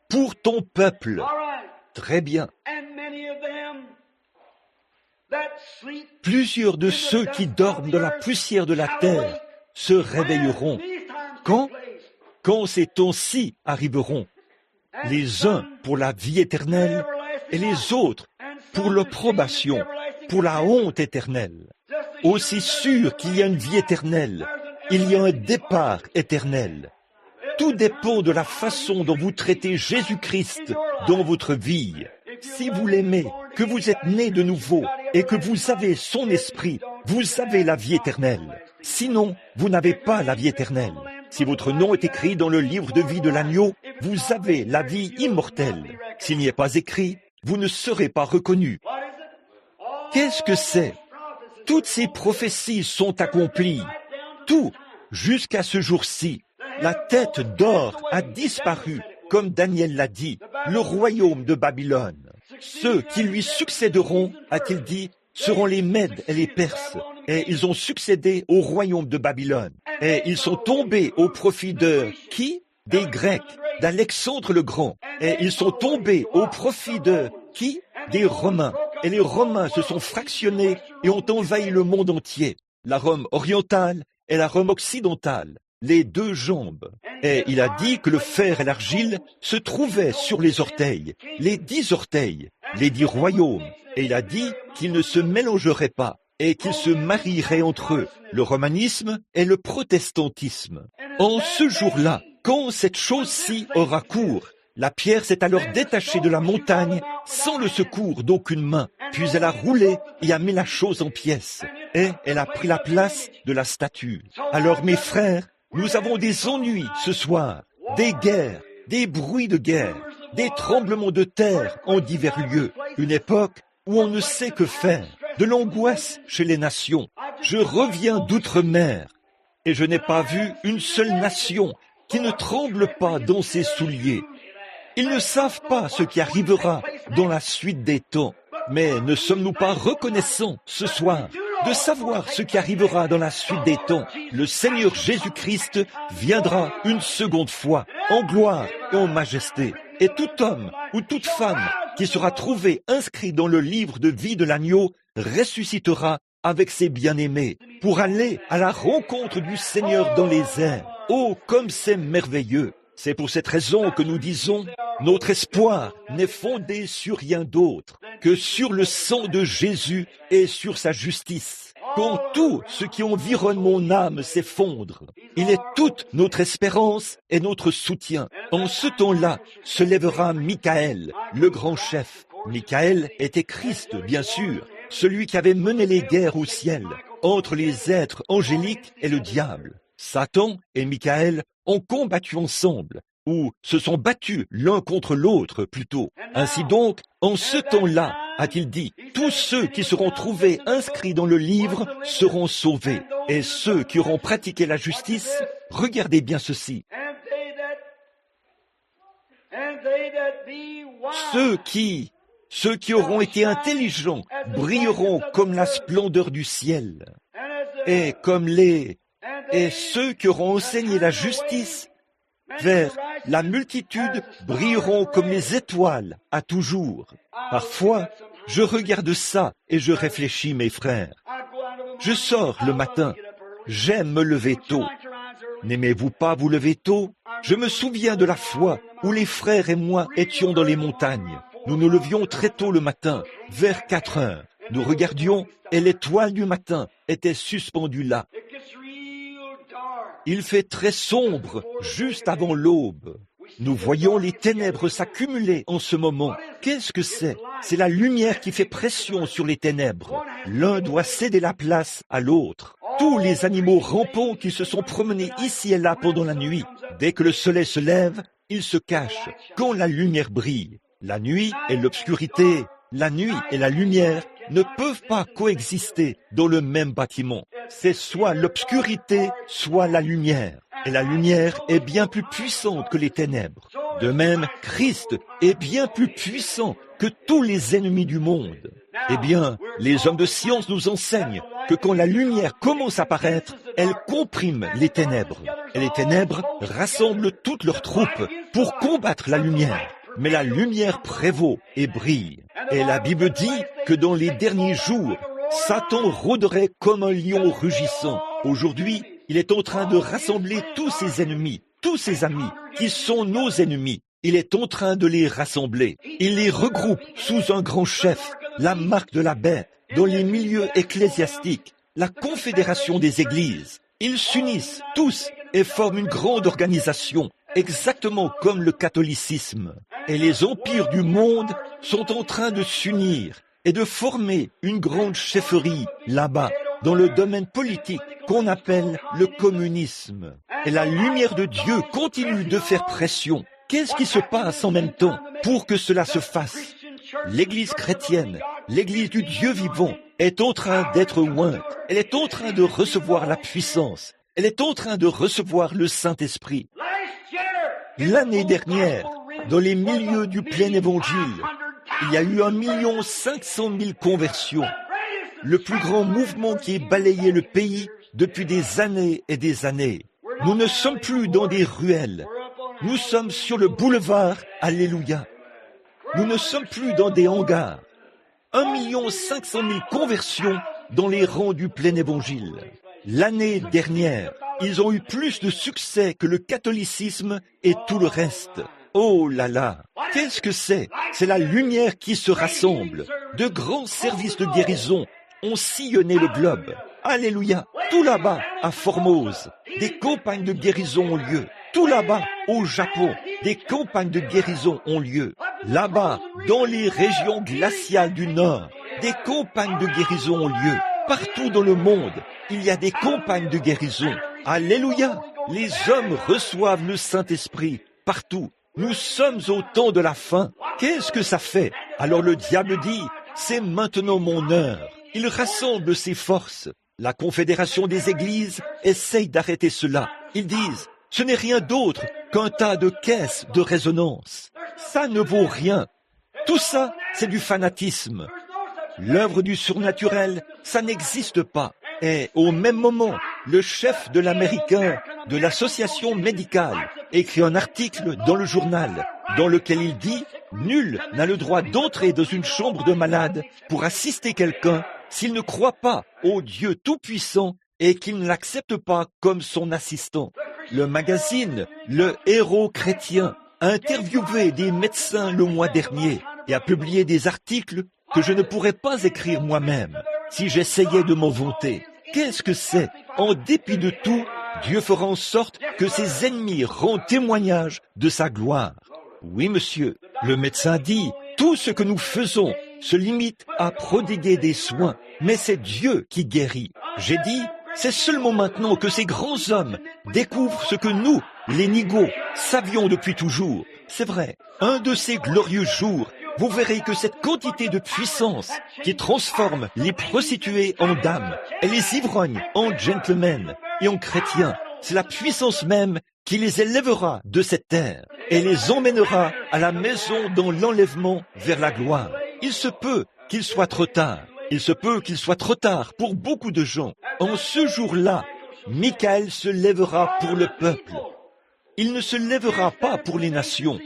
Pour ton peuple. Très bien. Plusieurs de ceux qui dorment dans la poussière de la terre se réveilleront. Quand? Quand ces temps-ci arriveront. Les uns pour la vie éternelle et les autres pour l'opprobation, pour la honte éternelle. Aussi sûr qu'il y a une vie éternelle, il y a un départ éternel. Tout dépend de la façon dont vous traitez Jésus-Christ dans votre vie. Si vous l'aimez, que vous êtes né de nouveau et que vous avez son esprit, vous avez la vie éternelle. Sinon, vous n'avez pas la vie éternelle. Si votre nom est écrit dans le livre de vie de l'agneau, vous avez la vie immortelle. S'il n'y est pas écrit, vous ne serez pas reconnu. Qu'est-ce que c'est? Toutes ces prophéties sont accomplies. Tout, jusqu'à ce jour-ci. La tête d'or a disparu, comme Daniel l'a dit, le royaume de Babylone. Ceux qui lui succéderont, a-t-il dit, seront les Mèdes et les Perses, et ils ont succédé au royaume de Babylone. Et ils sont tombés au profit de qui? Des Grecs, d'Alexandre le Grand. Et ils sont tombés au profit de qui? Des Romains. Et les Romains se sont fractionnés et ont envahi le monde entier. La Rome orientale et la Rome occidentale, les deux jambes. Et il a dit que le fer et l'argile se trouvaient sur les orteils, les 10 orteils, les 10 royaumes. Et il a dit qu'ils ne se mélangeraient pas et qu'ils se marieraient entre eux, le romanisme et le protestantisme. En ce jour-là, quand cette chose-ci aura cours, la pierre s'est alors détachée de la montagne sans le secours d'aucune main, puis elle a roulé et a mis la chose en pièces, et elle a pris la place de la statue. Alors mes frères, nous avons des ennuis ce soir, des guerres, des bruits de guerre, des tremblements de terre en divers lieux, une époque où on ne sait que faire, de l'angoisse chez les nations. Je reviens d'outre-mer, et je n'ai pas vu une seule nation qui ne tremble pas dans ses souliers. Ils ne savent pas ce qui arrivera dans la suite des temps. Mais ne sommes-nous pas reconnaissants ce soir de savoir ce qui arrivera dans la suite des temps? Le Seigneur Jésus-Christ viendra une seconde fois, en gloire et en majesté. Et tout homme ou toute femme qui sera trouvé inscrit dans le livre de vie de l'agneau ressuscitera avec ses bien-aimés pour aller à la rencontre du Seigneur dans les airs. Oh, comme c'est merveilleux! C'est pour cette raison que nous disons, notre espoir n'est fondé sur rien d'autre que sur le sang de Jésus et sur sa justice. Quand tout ce qui environne mon âme s'effondre, il est toute notre espérance et notre soutien. En ce temps-là se lèvera Michael, le grand chef. Michael était Christ, bien sûr, celui qui avait mené les guerres au ciel, entre les êtres angéliques et le diable. Satan et Michael ont combattu ensemble, ou se sont battus l'un contre l'autre plutôt. Ainsi donc, en ce temps-là, a-t-il dit, tous ceux qui seront trouvés inscrits dans le livre seront sauvés. Et ceux qui auront pratiqué la justice, regardez bien ceci. Ceux qui auront été intelligents brilleront comme la splendeur du ciel. Et ceux qui auront enseigné la justice vers la multitude brilleront comme les étoiles à toujours. Parfois, je regarde ça et je réfléchis, mes frères. Je sors le matin. J'aime me lever tôt. N'aimez-vous pas vous lever tôt? Je me souviens de la fois où les frères et moi étions dans les montagnes. Nous nous levions très tôt le matin, vers 4 heures. Nous regardions et l'étoile du matin était suspendue là. Il fait très sombre juste avant l'aube. Nous voyons les ténèbres s'accumuler en ce moment. Qu'est-ce que c'est? C'est la lumière qui fait pression sur les ténèbres. L'un doit céder la place à l'autre. Tous les animaux rampants qui se sont promenés ici et là pendant la nuit, dès que le soleil se lève, ils se cachent quand la lumière brille. La nuit et l'obscurité, la nuit et la lumière ne peuvent pas coexister dans le même bâtiment. C'est soit l'obscurité, soit la lumière. Et la lumière est bien plus puissante que les ténèbres. De même, Christ est bien plus puissant que tous les ennemis du monde. Eh bien, les hommes de science nous enseignent que quand la lumière commence à paraître, elle comprime les ténèbres. Et les ténèbres rassemblent toutes leurs troupes pour combattre la lumière. Mais la lumière prévaut et brille. Et la Bible dit que dans les derniers jours, Satan rôderait comme un lion rugissant. Aujourd'hui, il est en train de rassembler tous ses ennemis, tous ses amis, qui sont nos ennemis. Il est en train de les rassembler. Il les regroupe sous un grand chef, la marque de la bête, dans les milieux ecclésiastiques, la confédération des églises. Ils s'unissent tous et forment une grande organisation, exactement comme le catholicisme. Et les empires du monde sont en train de s'unir et de former une grande chefferie là-bas, dans le domaine politique qu'on appelle le communisme. Et la lumière de Dieu continue de faire pression. Qu'est-ce qui se passe en même temps pour que cela se fasse? L'Église chrétienne, l'Église du Dieu vivant, est en train d'être ointe. Elle est en train de recevoir la puissance. Elle est en train de recevoir le Saint-Esprit. L'année dernière, dans les milieux du plein évangile, il y a eu 1 500 000 conversions. le plus grand mouvement qui ait balayé le pays depuis des années et des années. Nous ne sommes plus dans des ruelles. Nous sommes sur le boulevard, alléluia. Nous ne sommes plus dans des hangars. 1 500 000 conversions dans les rangs du plein évangile. L'année dernière, ils ont eu plus de succès que le catholicisme et tout le reste. Oh là là, qu'est-ce que c'est? C'est la lumière qui se rassemble. De grands services de guérison ont sillonné le globe. Alléluia, tout là-bas, à Formose, des campagnes de guérison ont lieu. Tout là-bas, au Japon, des campagnes de guérison ont lieu. Là-bas, dans les régions glaciales du Nord, des campagnes de guérison ont lieu. Partout dans le monde, il y a des campagnes de guérison. Alléluia, les hommes reçoivent le Saint-Esprit partout. Nous sommes au temps de la fin. Qu'est-ce que ça fait? Alors le diable dit, c'est maintenant mon heure. Il rassemble ses forces. La Confédération des Églises essaye d'arrêter cela. Ils disent, ce n'est rien d'autre qu'un tas de caisses de résonance. Ça ne vaut rien. Tout ça, c'est du fanatisme. L'œuvre du surnaturel, ça n'existe pas. Et au même moment, le chef de l'américain de l'association médicale écrit un article dans le journal dans lequel il dit « Nul n'a le droit d'entrer dans une chambre de malade pour assister quelqu'un s'il ne croit pas au Dieu Tout-Puissant et qu'il ne l'accepte pas comme son assistant. » Le magazine Le Héros chrétien a interviewé des médecins le mois dernier et a publié des articles que je ne pourrais pas écrire moi-même si j'essayais de m'en vanter. Qu'est-ce que c'est? En dépit de tout, Dieu fera en sorte que ses ennemis rendent témoignage de sa gloire. Oui, monsieur, le médecin dit, tout ce que nous faisons se limite à prodiguer des soins, mais c'est Dieu qui guérit. J'ai dit, c'est seulement maintenant que ces grands hommes découvrent ce que nous, les nigauds, savions depuis toujours. C'est vrai, un de ces glorieux jours, vous verrez que cette quantité de puissance qui transforme les prostituées en dames et les ivrognes en gentlemen et en chrétiens, c'est la puissance même qui les élèvera de cette terre et les emmènera à la maison dans l'enlèvement vers la gloire. Il se peut qu'il soit trop tard. Il se peut qu'il soit trop tard pour beaucoup de gens. En ce jour-là, Michael se lèvera pour le peuple. Il ne se lèvera pas pour les nations.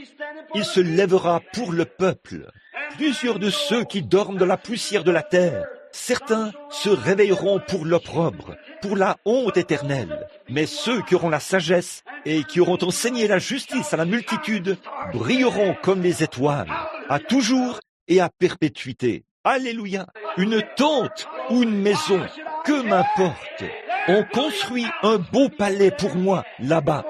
Il se lèvera pour le peuple. Plusieurs de ceux qui dorment dans la poussière de la terre, certains se réveilleront pour l'opprobre, pour la honte éternelle. Mais ceux qui auront la sagesse et qui auront enseigné la justice à la multitude brilleront comme les étoiles, à toujours et à perpétuité. Alléluia! Une tente ou une maison, que m'importe. On construit un beau palais pour moi là-bas.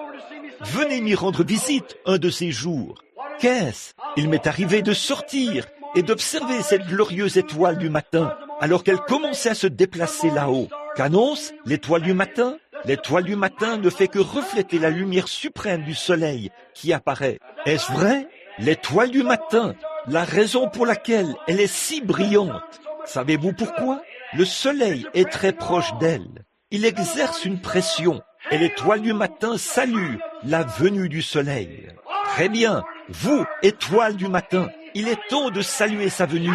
Venez m'y rendre visite un de ces jours. Qu'est-ce? Il m'est arrivé de sortir et d'observer cette glorieuse étoile du matin, alors qu'elle commençait à se déplacer là-haut. Qu'annonce l'étoile du matin? L'étoile du matin ne fait que refléter la lumière suprême du soleil qui apparaît. Est-ce vrai? L'étoile du matin, la raison pour laquelle elle est si brillante. Savez-vous pourquoi? Le soleil est très proche d'elle. Il exerce une pression et l'étoile du matin salue la venue du soleil. Très bien, vous, étoile du matin, il est temps de saluer sa venue.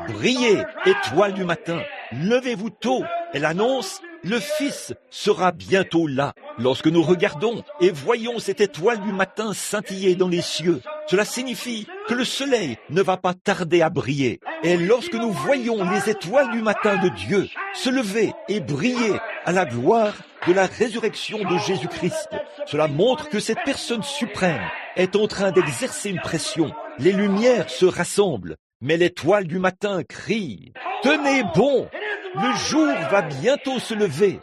Brillez, étoile du matin, levez-vous tôt. Elle annonce, le Fils sera bientôt là. Lorsque nous regardons et voyons cette étoile du matin scintiller dans les cieux, cela signifie que le soleil ne va pas tarder à briller. Et lorsque nous voyons les étoiles du matin de Dieu se lever et briller à la gloire de la résurrection de Jésus-Christ, cela montre que cette personne suprême est en train d'exercer une pression. Les lumières se rassemblent, mais l'étoile du matin crie « Tenez bon, le jour va bientôt se lever.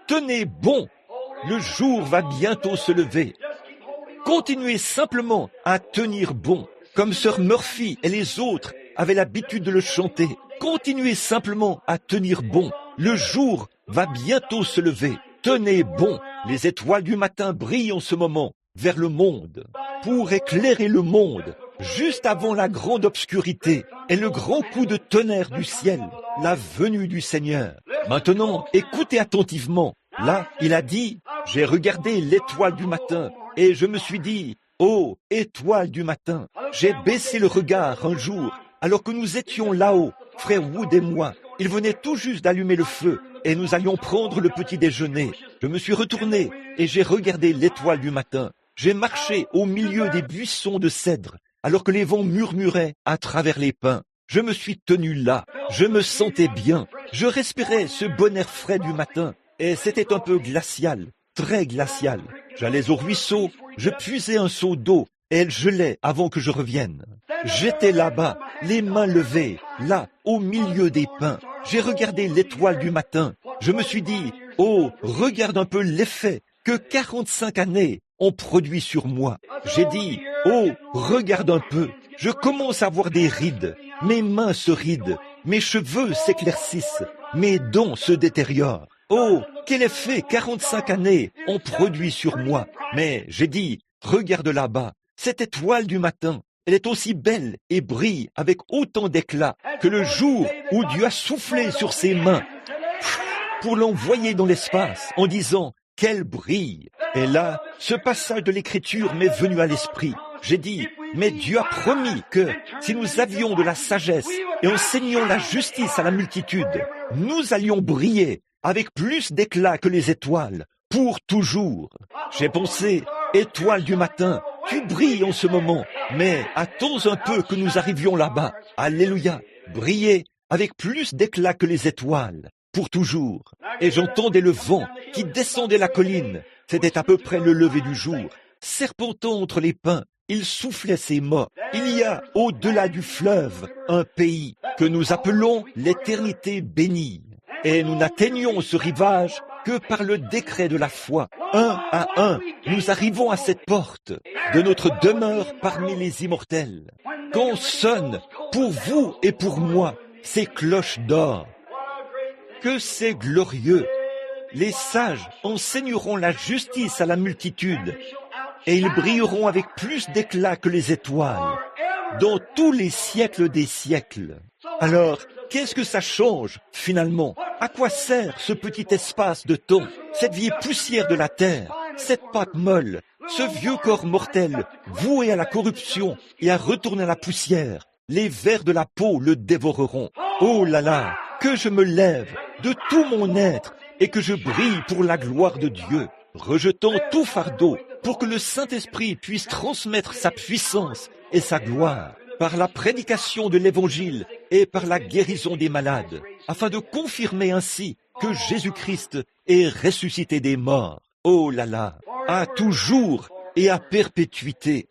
Tenez bon, le jour va bientôt se lever. » Continuez simplement à tenir bon, comme Sœur Murphy et les autres avaient l'habitude de le chanter. Continuez simplement à tenir bon. Le jour va bientôt se lever. Tenez bon. Les étoiles du matin brillent en ce moment vers le monde pour éclairer le monde juste avant la grande obscurité et le grand coup de tonnerre du ciel, la venue du Seigneur. Maintenant, écoutez attentivement. Là, il a dit, j'ai regardé l'étoile du matin et je me suis dit, oh, étoile du matin, j'ai baissé le regard un jour alors que nous étions là-haut, frère Wood et moi, Il venait tout juste d'allumer le feu et nous allions prendre le petit déjeuner. Je me suis retourné et j'ai regardé l'étoile du matin. J'ai marché au milieu des buissons de cèdre alors que les vents murmuraient à travers les pins. Je me suis tenu là. Je me sentais bien. Je respirais ce bon air frais du matin et c'était un peu glacial, très glacial. J'allais au ruisseau, je puisais un seau d'eau et elle gelait avant que je revienne. J'étais là-bas, les mains levées, là, au milieu des pins. J'ai regardé l'étoile du matin. Je me suis dit, oh, regarde un peu l'effet que 45 années ont produit sur moi. J'ai dit, oh, regarde un peu, je commence à avoir des rides. Mes mains se rident, mes cheveux s'éclaircissent, mes dents se détériorent. Oh, quel effet 45 années ont produit sur moi. Mais j'ai dit, regarde là-bas, cette étoile du matin, elle est aussi belle et brille avec autant d'éclat que le jour où Dieu a soufflé sur ses mains pour l'envoyer dans l'espace en disant « qu'elle brille ». Et là, ce passage de l'Écriture m'est venu à l'esprit. J'ai dit, mais Dieu a promis que si nous avions de la sagesse et enseignions la justice à la multitude, nous allions briller avec plus d'éclat que les étoiles, pour toujours. J'ai pensé, étoile du matin, tu brilles en ce moment, mais attends un peu que nous arrivions là-bas. Alléluia, briller avec plus d'éclat que les étoiles, pour toujours. Et j'entendais le vent qui descendait la colline. C'était à peu près le lever du jour. Serpentant entre les pins, il soufflait ses mots. Il y a, au-delà du fleuve, un pays que nous appelons l'éternité bénie. Et nous n'atteignons ce rivage que par le décret de la foi. Un à un, nous arrivons à cette porte de notre demeure parmi les immortels. Quand sonnent, pour vous et pour moi, ces cloches d'or, que c'est glorieux! Les sages enseigneront la justice à la multitude, et ils brilleront avec plus d'éclat que les étoiles, dans tous les siècles des siècles. Alors, qu'est-ce que ça change, finalement? À quoi sert ce petit espace de temps, cette vieille poussière de la terre, cette pâte molle, ce vieux corps mortel, voué à la corruption et à retourner à la poussière? Les vers de la peau le dévoreront. Oh là là, que je me lève de tout mon être et que je brille pour la gloire de Dieu, rejetant tout fardeau pour que le Saint-Esprit puisse transmettre sa puissance et sa gloire par la prédication de l'Évangile et par la guérison des malades, afin de confirmer ainsi que Jésus-Christ est ressuscité des morts. Oh là là, à toujours et à perpétuité.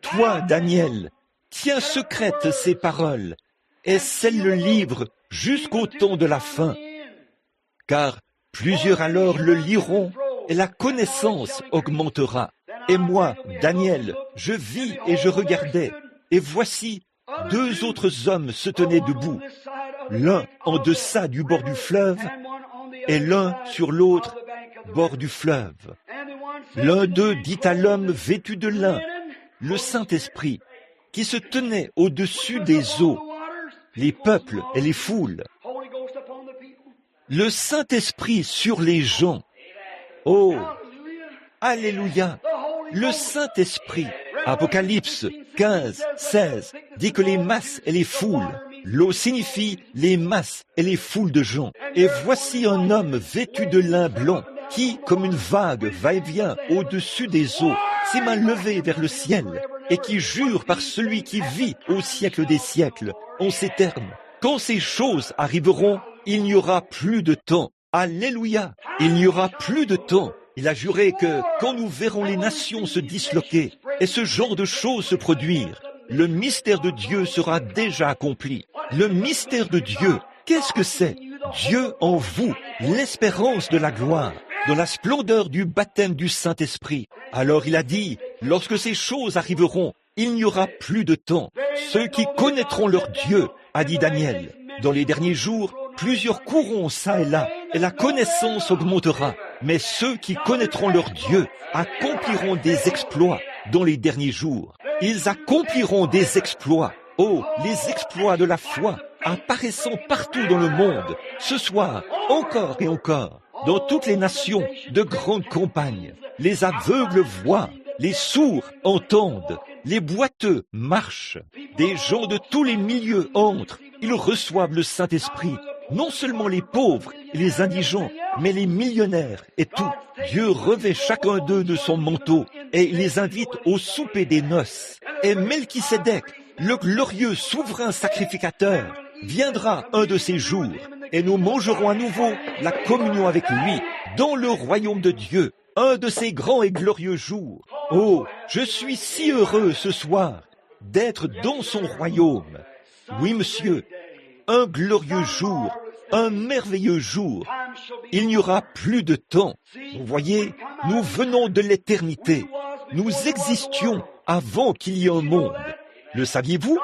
Toi, Daniel, tiens secrètes ces paroles et scelle le livre jusqu'au temps de la fin. Car plusieurs alors le liront et la connaissance augmentera. Et moi, Daniel, je vis et je regardais, et voici, deux autres hommes se tenaient debout, l'un en deçà du bord du fleuve et l'un sur l'autre bord du fleuve. L'un d'eux dit à l'homme vêtu de lin, le Saint-Esprit, qui se tenait au-dessus des eaux, les peuples et les foules. Le Saint-Esprit sur les gens. Oh, alléluia, le Saint-Esprit. Apocalypse 15, 16 dit que les masses et les foules. L'eau signifie les masses et les foules de gens. Et voici un homme vêtu de lin blanc qui, comme une vague, va et vient au-dessus des eaux, ses mains levées vers le ciel, et qui jure par celui qui vit au siècle des siècles, en ces termes. Quand ces choses arriveront, il n'y aura plus de temps. Alléluia! Il n'y aura plus de temps. Il a juré que quand nous verrons les nations se disloquer et ce genre de choses se produire, le mystère de Dieu sera déjà accompli. Le mystère de Dieu, qu'est-ce que c'est? Dieu en vous, l'espérance de la gloire, dans la splendeur du baptême du Saint-Esprit. Alors il a dit, lorsque ces choses arriveront, il n'y aura plus de temps. Ceux qui connaîtront leur Dieu, a dit Daniel, dans les derniers jours, plusieurs courront ça et là, et la connaissance augmentera. Mais ceux qui connaîtront leur Dieu accompliront des exploits dans les derniers jours. Ils accompliront des exploits. Oh, les exploits de la foi apparaissant partout dans le monde, ce soir, encore et encore, dans toutes les nations de grandes campagnes. Les aveugles voient, les sourds entendent, les boiteux marchent. Des gens de tous les milieux entrent ils reçoivent le Saint-Esprit. Non seulement les pauvres et les indigents, mais les millionnaires et tout. Dieu revêt chacun d'eux de son manteau et il les invite au souper des noces. Et Melchisédek, le glorieux souverain sacrificateur, viendra un de ces jours et nous mangerons à nouveau la communion avec lui dans le royaume de Dieu, un de ces grands et glorieux jours. Oh, je suis si heureux ce soir d'être dans son royaume. Oui, monsieur, un glorieux jour, un merveilleux jour. Il n'y aura plus de temps. Vous voyez, nous venons de l'éternité. Nous existions avant qu'il y ait un monde. Le saviez-vous?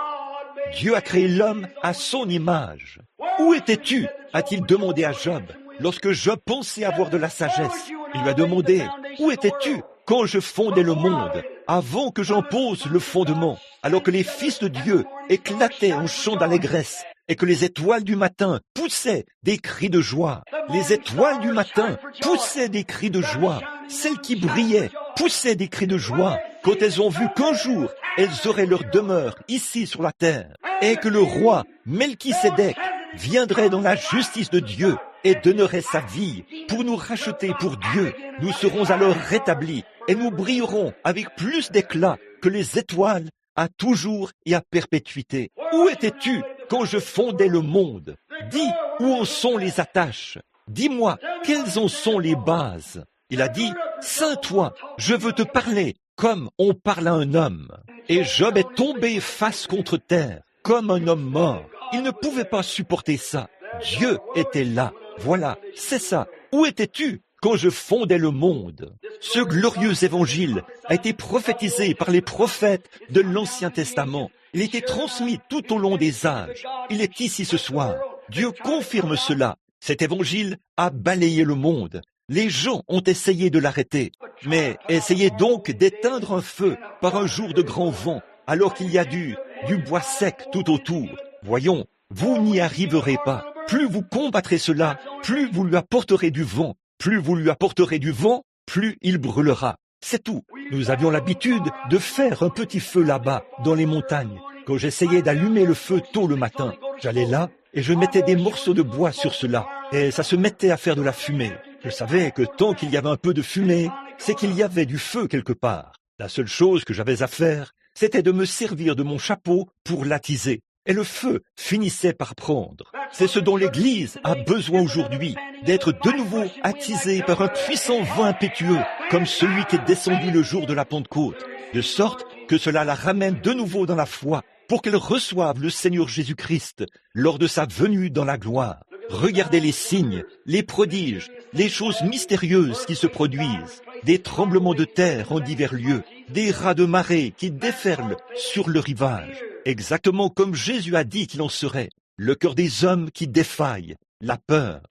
Dieu a créé l'homme à son image. Où étais-tu? A-t-il demandé à Job. Lorsque Job pensait avoir de la sagesse, il lui a demandé, où étais-tu quand je fondais le monde, avant que j'en pose le fondement, alors que les fils de Dieu éclataient en chants d'allégresse, et que les étoiles du matin poussaient des cris de joie. Les étoiles du matin poussaient des cris de joie. Celles qui brillaient poussaient des cris de joie quand elles ont vu qu'un jour, elles auraient leur demeure ici sur la terre, et que le roi Melchisédek viendrait dans la justice de Dieu et donnerait sa vie pour nous racheter pour Dieu. Nous serons alors rétablis et nous brillerons avec plus d'éclat que les étoiles à toujours et à perpétuité. Où étais-tu quand je fondais le monde? Dis, où en sont les attaches? Dis-moi, quelles en sont les bases? Il a dit, Saint toi, je veux te parler comme on parle à un homme. Et Job est tombé face contre terre, comme un homme mort. Il ne pouvait pas supporter ça. Dieu était là. Voilà, c'est ça. Où étais-tu quand je fondais le monde? Ce glorieux évangile a été prophétisé par les prophètes de l'Ancien Testament. Il a été transmis tout au long des âges. Il est ici ce soir. Dieu confirme cela. Cet évangile a balayé le monde. Les gens ont essayé de l'arrêter. Mais essayez donc d'éteindre un feu par un jour de grand vent, alors qu'il y a du bois sec tout autour. Voyons, vous n'y arriverez pas. Plus vous combattrez cela, plus vous lui apporterez du vent. Plus vous lui apporterez du vent, plus il brûlera. C'est tout. Nous avions l'habitude de faire un petit feu là-bas, dans les montagnes. Quand j'essayais d'allumer le feu tôt le matin, j'allais là et je mettais des morceaux de bois sur cela. Et ça se mettait à faire de la fumée. Je savais que tant qu'il y avait un peu de fumée, c'est qu'il y avait du feu quelque part. La seule chose que j'avais à faire, c'était de me servir de mon chapeau pour l'attiser. Et le feu finissait par prendre. C'est ce dont l'Église a besoin aujourd'hui, d'être de nouveau attisée par un puissant vent impétueux, comme celui qui est descendu le jour de la Pentecôte, de sorte que cela la ramène de nouveau dans la foi, pour qu'elle reçoive le Seigneur Jésus-Christ lors de sa venue dans la gloire. Regardez les signes, les prodiges, les choses mystérieuses qui se produisent, des tremblements de terre en divers lieux, des rats de marée qui déferlent sur le rivage, exactement comme Jésus a dit qu'il en serait. Le cœur des hommes qui défaille, la peur.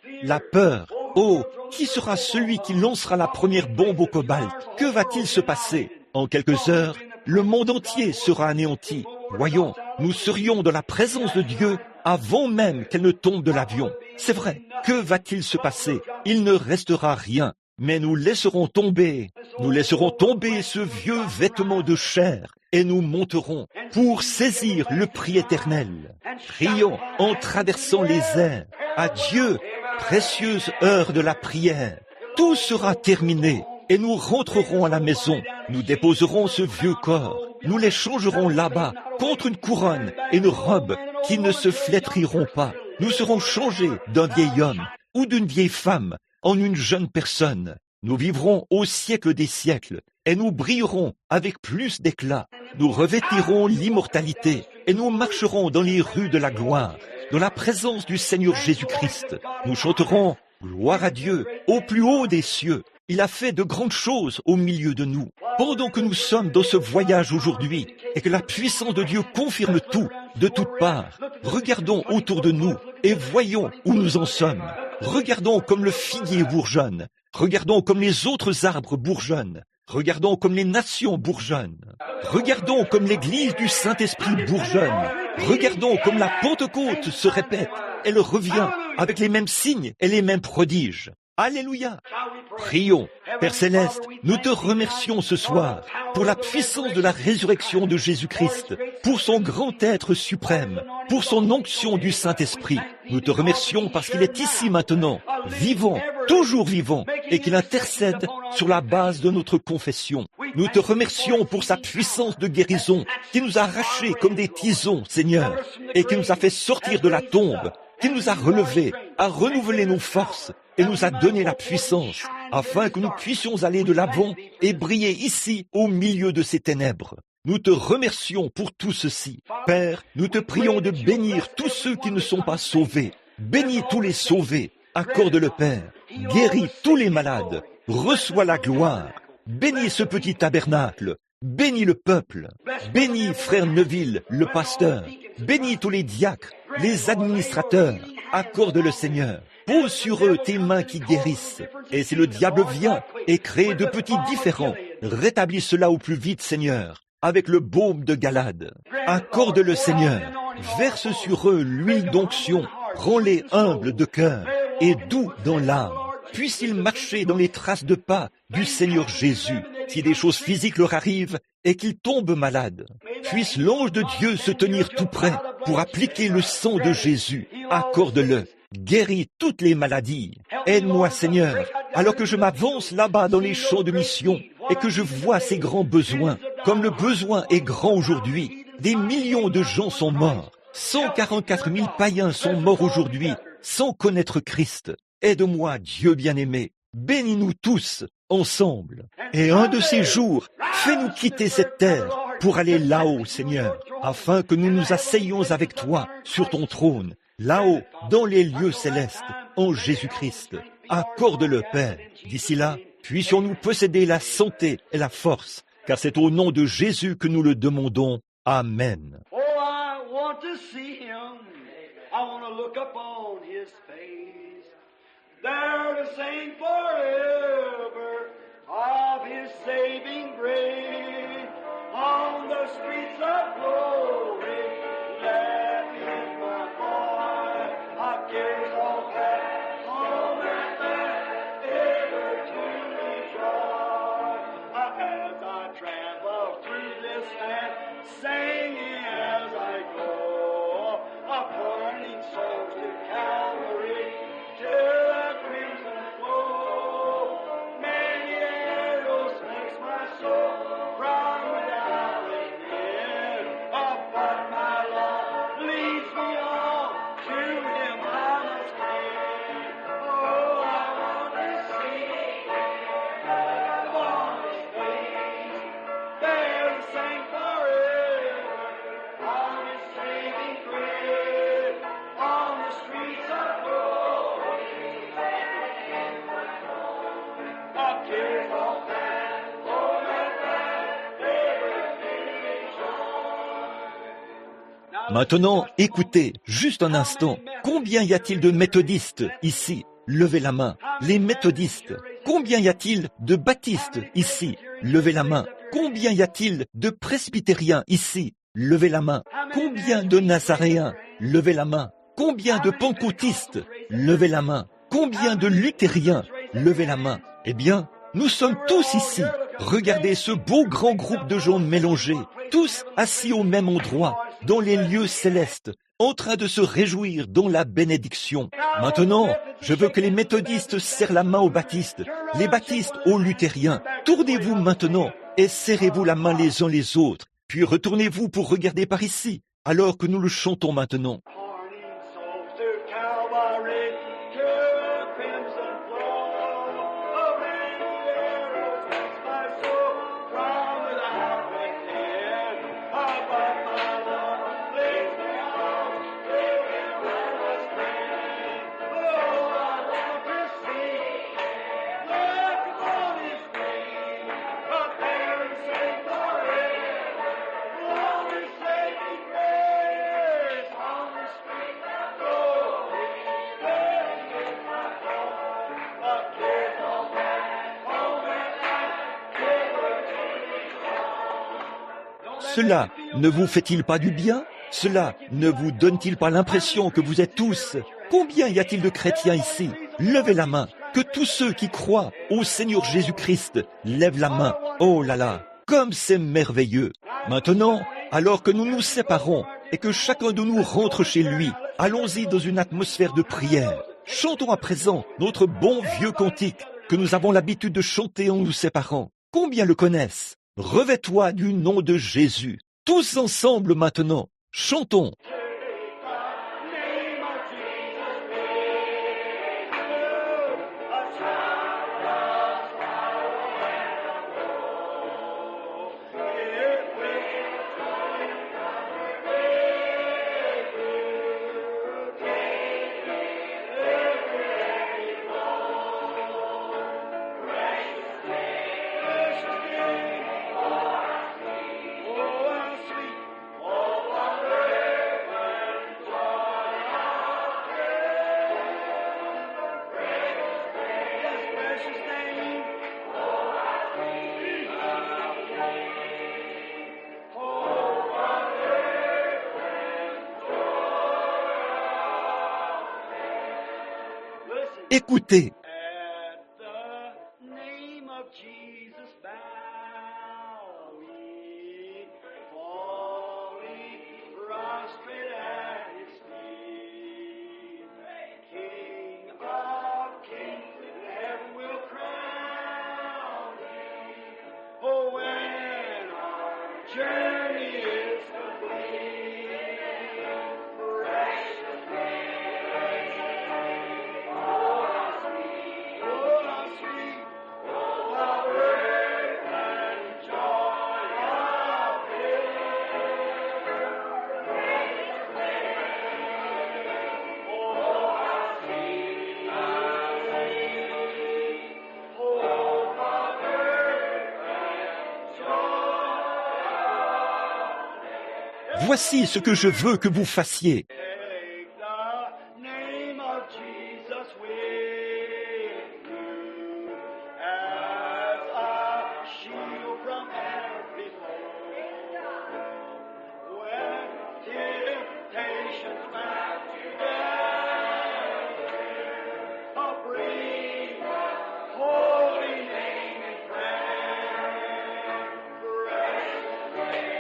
Oh, qui sera celui qui lancera la première bombe au cobalt? Que va-t-il se passer? En quelques heures, le monde entier sera anéanti. Voyons, nous serions dans la présence de Dieu avant même qu'elle ne tombe de l'avion. C'est vrai, que va-t-il se passer? Il ne restera rien, mais nous laisserons tomber ce vieux vêtement de chair et nous monterons pour saisir le prix éternel. Prions en traversant les airs. Adieu, précieuse heure de la prière. Tout sera terminé et nous rentrerons à la maison. Nous déposerons ce vieux corps. Nous les changerons là-bas contre une couronne et une robe qui ne se flétriront pas. Nous serons changés d'un vieil homme ou d'une vieille femme en une jeune personne. Nous vivrons au siècle des siècles et nous brillerons avec plus d'éclat. Nous revêtirons l'immortalité et nous marcherons dans les rues de la gloire, dans la présence du Seigneur Jésus-Christ. Nous chanterons « Gloire à Dieu au plus haut des cieux ». Il a fait de grandes choses au milieu de nous. Pendant que nous sommes dans ce voyage aujourd'hui et que la puissance de Dieu confirme tout, de toutes parts, regardons autour de nous et voyons où nous en sommes. Regardons comme le figuier bourgeonne. Regardons comme les autres arbres bourgeonnent. Regardons comme les nations bourgeonnent. Regardons comme l'Église du Saint-Esprit bourgeonne. Regardons comme la Pentecôte se répète. Elle revient avec les mêmes signes et les mêmes prodiges. Alléluia. Prions. Père Céleste, nous te remercions ce soir pour la puissance de la résurrection de Jésus-Christ, pour son grand être suprême, pour son onction du Saint-Esprit. Nous te remercions parce qu'il est ici maintenant, vivant, toujours vivant, et qu'il intercède sur la base de notre confession. Nous te remercions pour sa puissance de guérison qui nous a arrachés comme des tisons, Seigneur, et qui nous a fait sortir de la tombe, qui nous a relevés, a renouvelé nos forces et nous a donné la puissance afin que nous puissions aller de l'avant et briller ici au milieu de ces ténèbres. Nous te remercions pour tout ceci. Père, nous te prions de bénir tous ceux qui ne sont pas sauvés. Bénis tous les sauvés. Accorde le Père. Guéris tous les malades. Reçois la gloire. Bénis ce petit tabernacle. Bénis le peuple. Bénis frère Neville, le pasteur. Bénis tous les diacres, les administrateurs. Accorde le Seigneur. Pose sur eux tes mains qui guérissent. Et si le diable vient et crée de petits différends, rétablis cela au plus vite, Seigneur, avec le baume de Galade. Accorde le Seigneur. Verse sur eux l'huile d'onction. Rends-les humbles de cœur et doux dans l'âme. Puissent-ils marcher dans les traces de pas du Seigneur Jésus, si des choses physiques leur arrivent et qu'ils tombent malades. Puisse l'ange de Dieu se tenir tout près pour appliquer le sang de Jésus. Accorde-le. Guéris toutes les maladies. Aide-moi, Seigneur, alors que je m'avance là-bas dans les champs de mission et que je vois ces grands besoins. Comme le besoin est grand aujourd'hui, des millions de gens sont morts. 144 000 païens sont morts aujourd'hui sans connaître Christ. Aide-moi, Dieu bien-aimé. Bénis-nous tous ensemble. Et un de ces jours, fais-nous quitter cette terre pour aller là-haut, Seigneur, afin que nous nous asseyions avec toi sur ton trône, là-haut, dans les lieux célestes, en Jésus-Christ. Accorde-le, Père. D'ici là, puissions-nous posséder la santé et la force, car c'est au nom de Jésus que nous le demandons. Amen. Oh, I want to see him. I want to look upon his face. There to sing forever of his saving grace. On the streets of glory, let me my boy. I carry all that home and back, ever to rejoice. As I travel through this land, singing as I go, pointing souls to Calvary, to the crimson flow. Many arrows makes my soul from without within, but my Lord leads me on, to him I must cling. Oh, I want to see upon his face, there to sing forever on his saving grace, on the streets of glory. Up here, all that, oh, that, Maintenant, écoutez, juste un instant, combien y a-t-il de méthodistes ici? Levez la main. Les méthodistes. Combien y a-t-il de baptistes ici? Levez la main. Combien y a-t-il de presbytériens ici? Levez la main. Combien de nazaréens? Levez la main. Combien de pentecôtistes? Levez la main. Combien de luthériens? Levez la main. Eh bien, nous sommes tous ici. Regardez ce beau grand groupe de gens mélangés, tous assis au même endroit, dans les lieux célestes, en train de se réjouir dans la bénédiction. Maintenant, je veux que les méthodistes serrent la main aux baptistes, les baptistes aux luthériens. Tournez-vous maintenant et serrez-vous la main les uns les autres, puis retournez-vous pour regarder par ici, alors que nous le chantons maintenant. Pointing souls to Calvary, to the crimson flow. Oh, many arrows makes my soul from without within. But my Lord leads me on, to him I must cling. Oh, I want to see, look upon his face, up there and sing forever, on his saving grace, on the street of glory, let me my Lord, up here, all that, home and life, ever to rejoice. Cela ne vous fait-il pas du bien? Cela ne vous donne-t-il pas l'impression que vous êtes tous? Combien y a-t-il de chrétiens ici? Levez la main. Que tous ceux qui croient au Seigneur Jésus-Christ lèvent la main. Oh là là, comme c'est merveilleux. Maintenant, alors que nous nous séparons et que chacun de nous rentre chez lui, allons-y dans une atmosphère de prière. Chantons à présent notre bon vieux cantique que nous avons l'habitude de chanter en nous séparant. Combien le connaissent? Revêt-toi du nom de Jésus. Tous ensemble maintenant, chantons. Écoutez. At the name of Jesus, bowing, falling, prostrate at His feet. King of kings, heaven will crown Him. Oh, when our journey is complete, precious Voici ce que je veux que vous fassiez. Take the name of Jesus with you as a shield from every foe. When temptations bound together, bring the holy name in prayer. Precious name.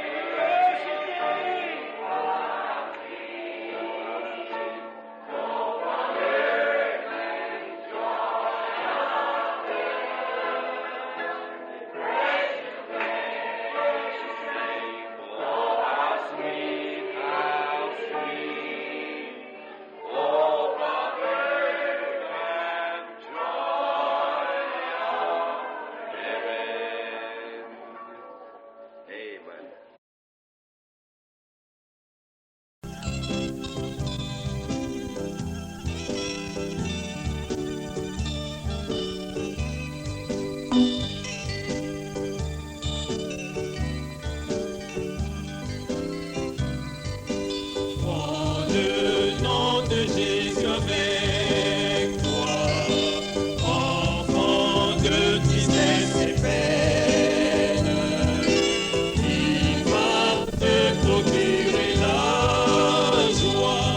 Prends le nom de Jésus avec toi, enfant de tristesse et peine. Il va te procurer la joie.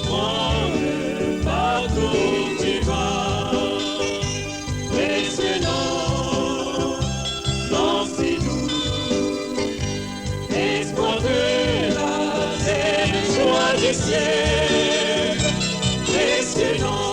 Prends le bateau, tu vas. Précieux nom, nom si doux, espoir de la terre, joie du ciel, précieux nom.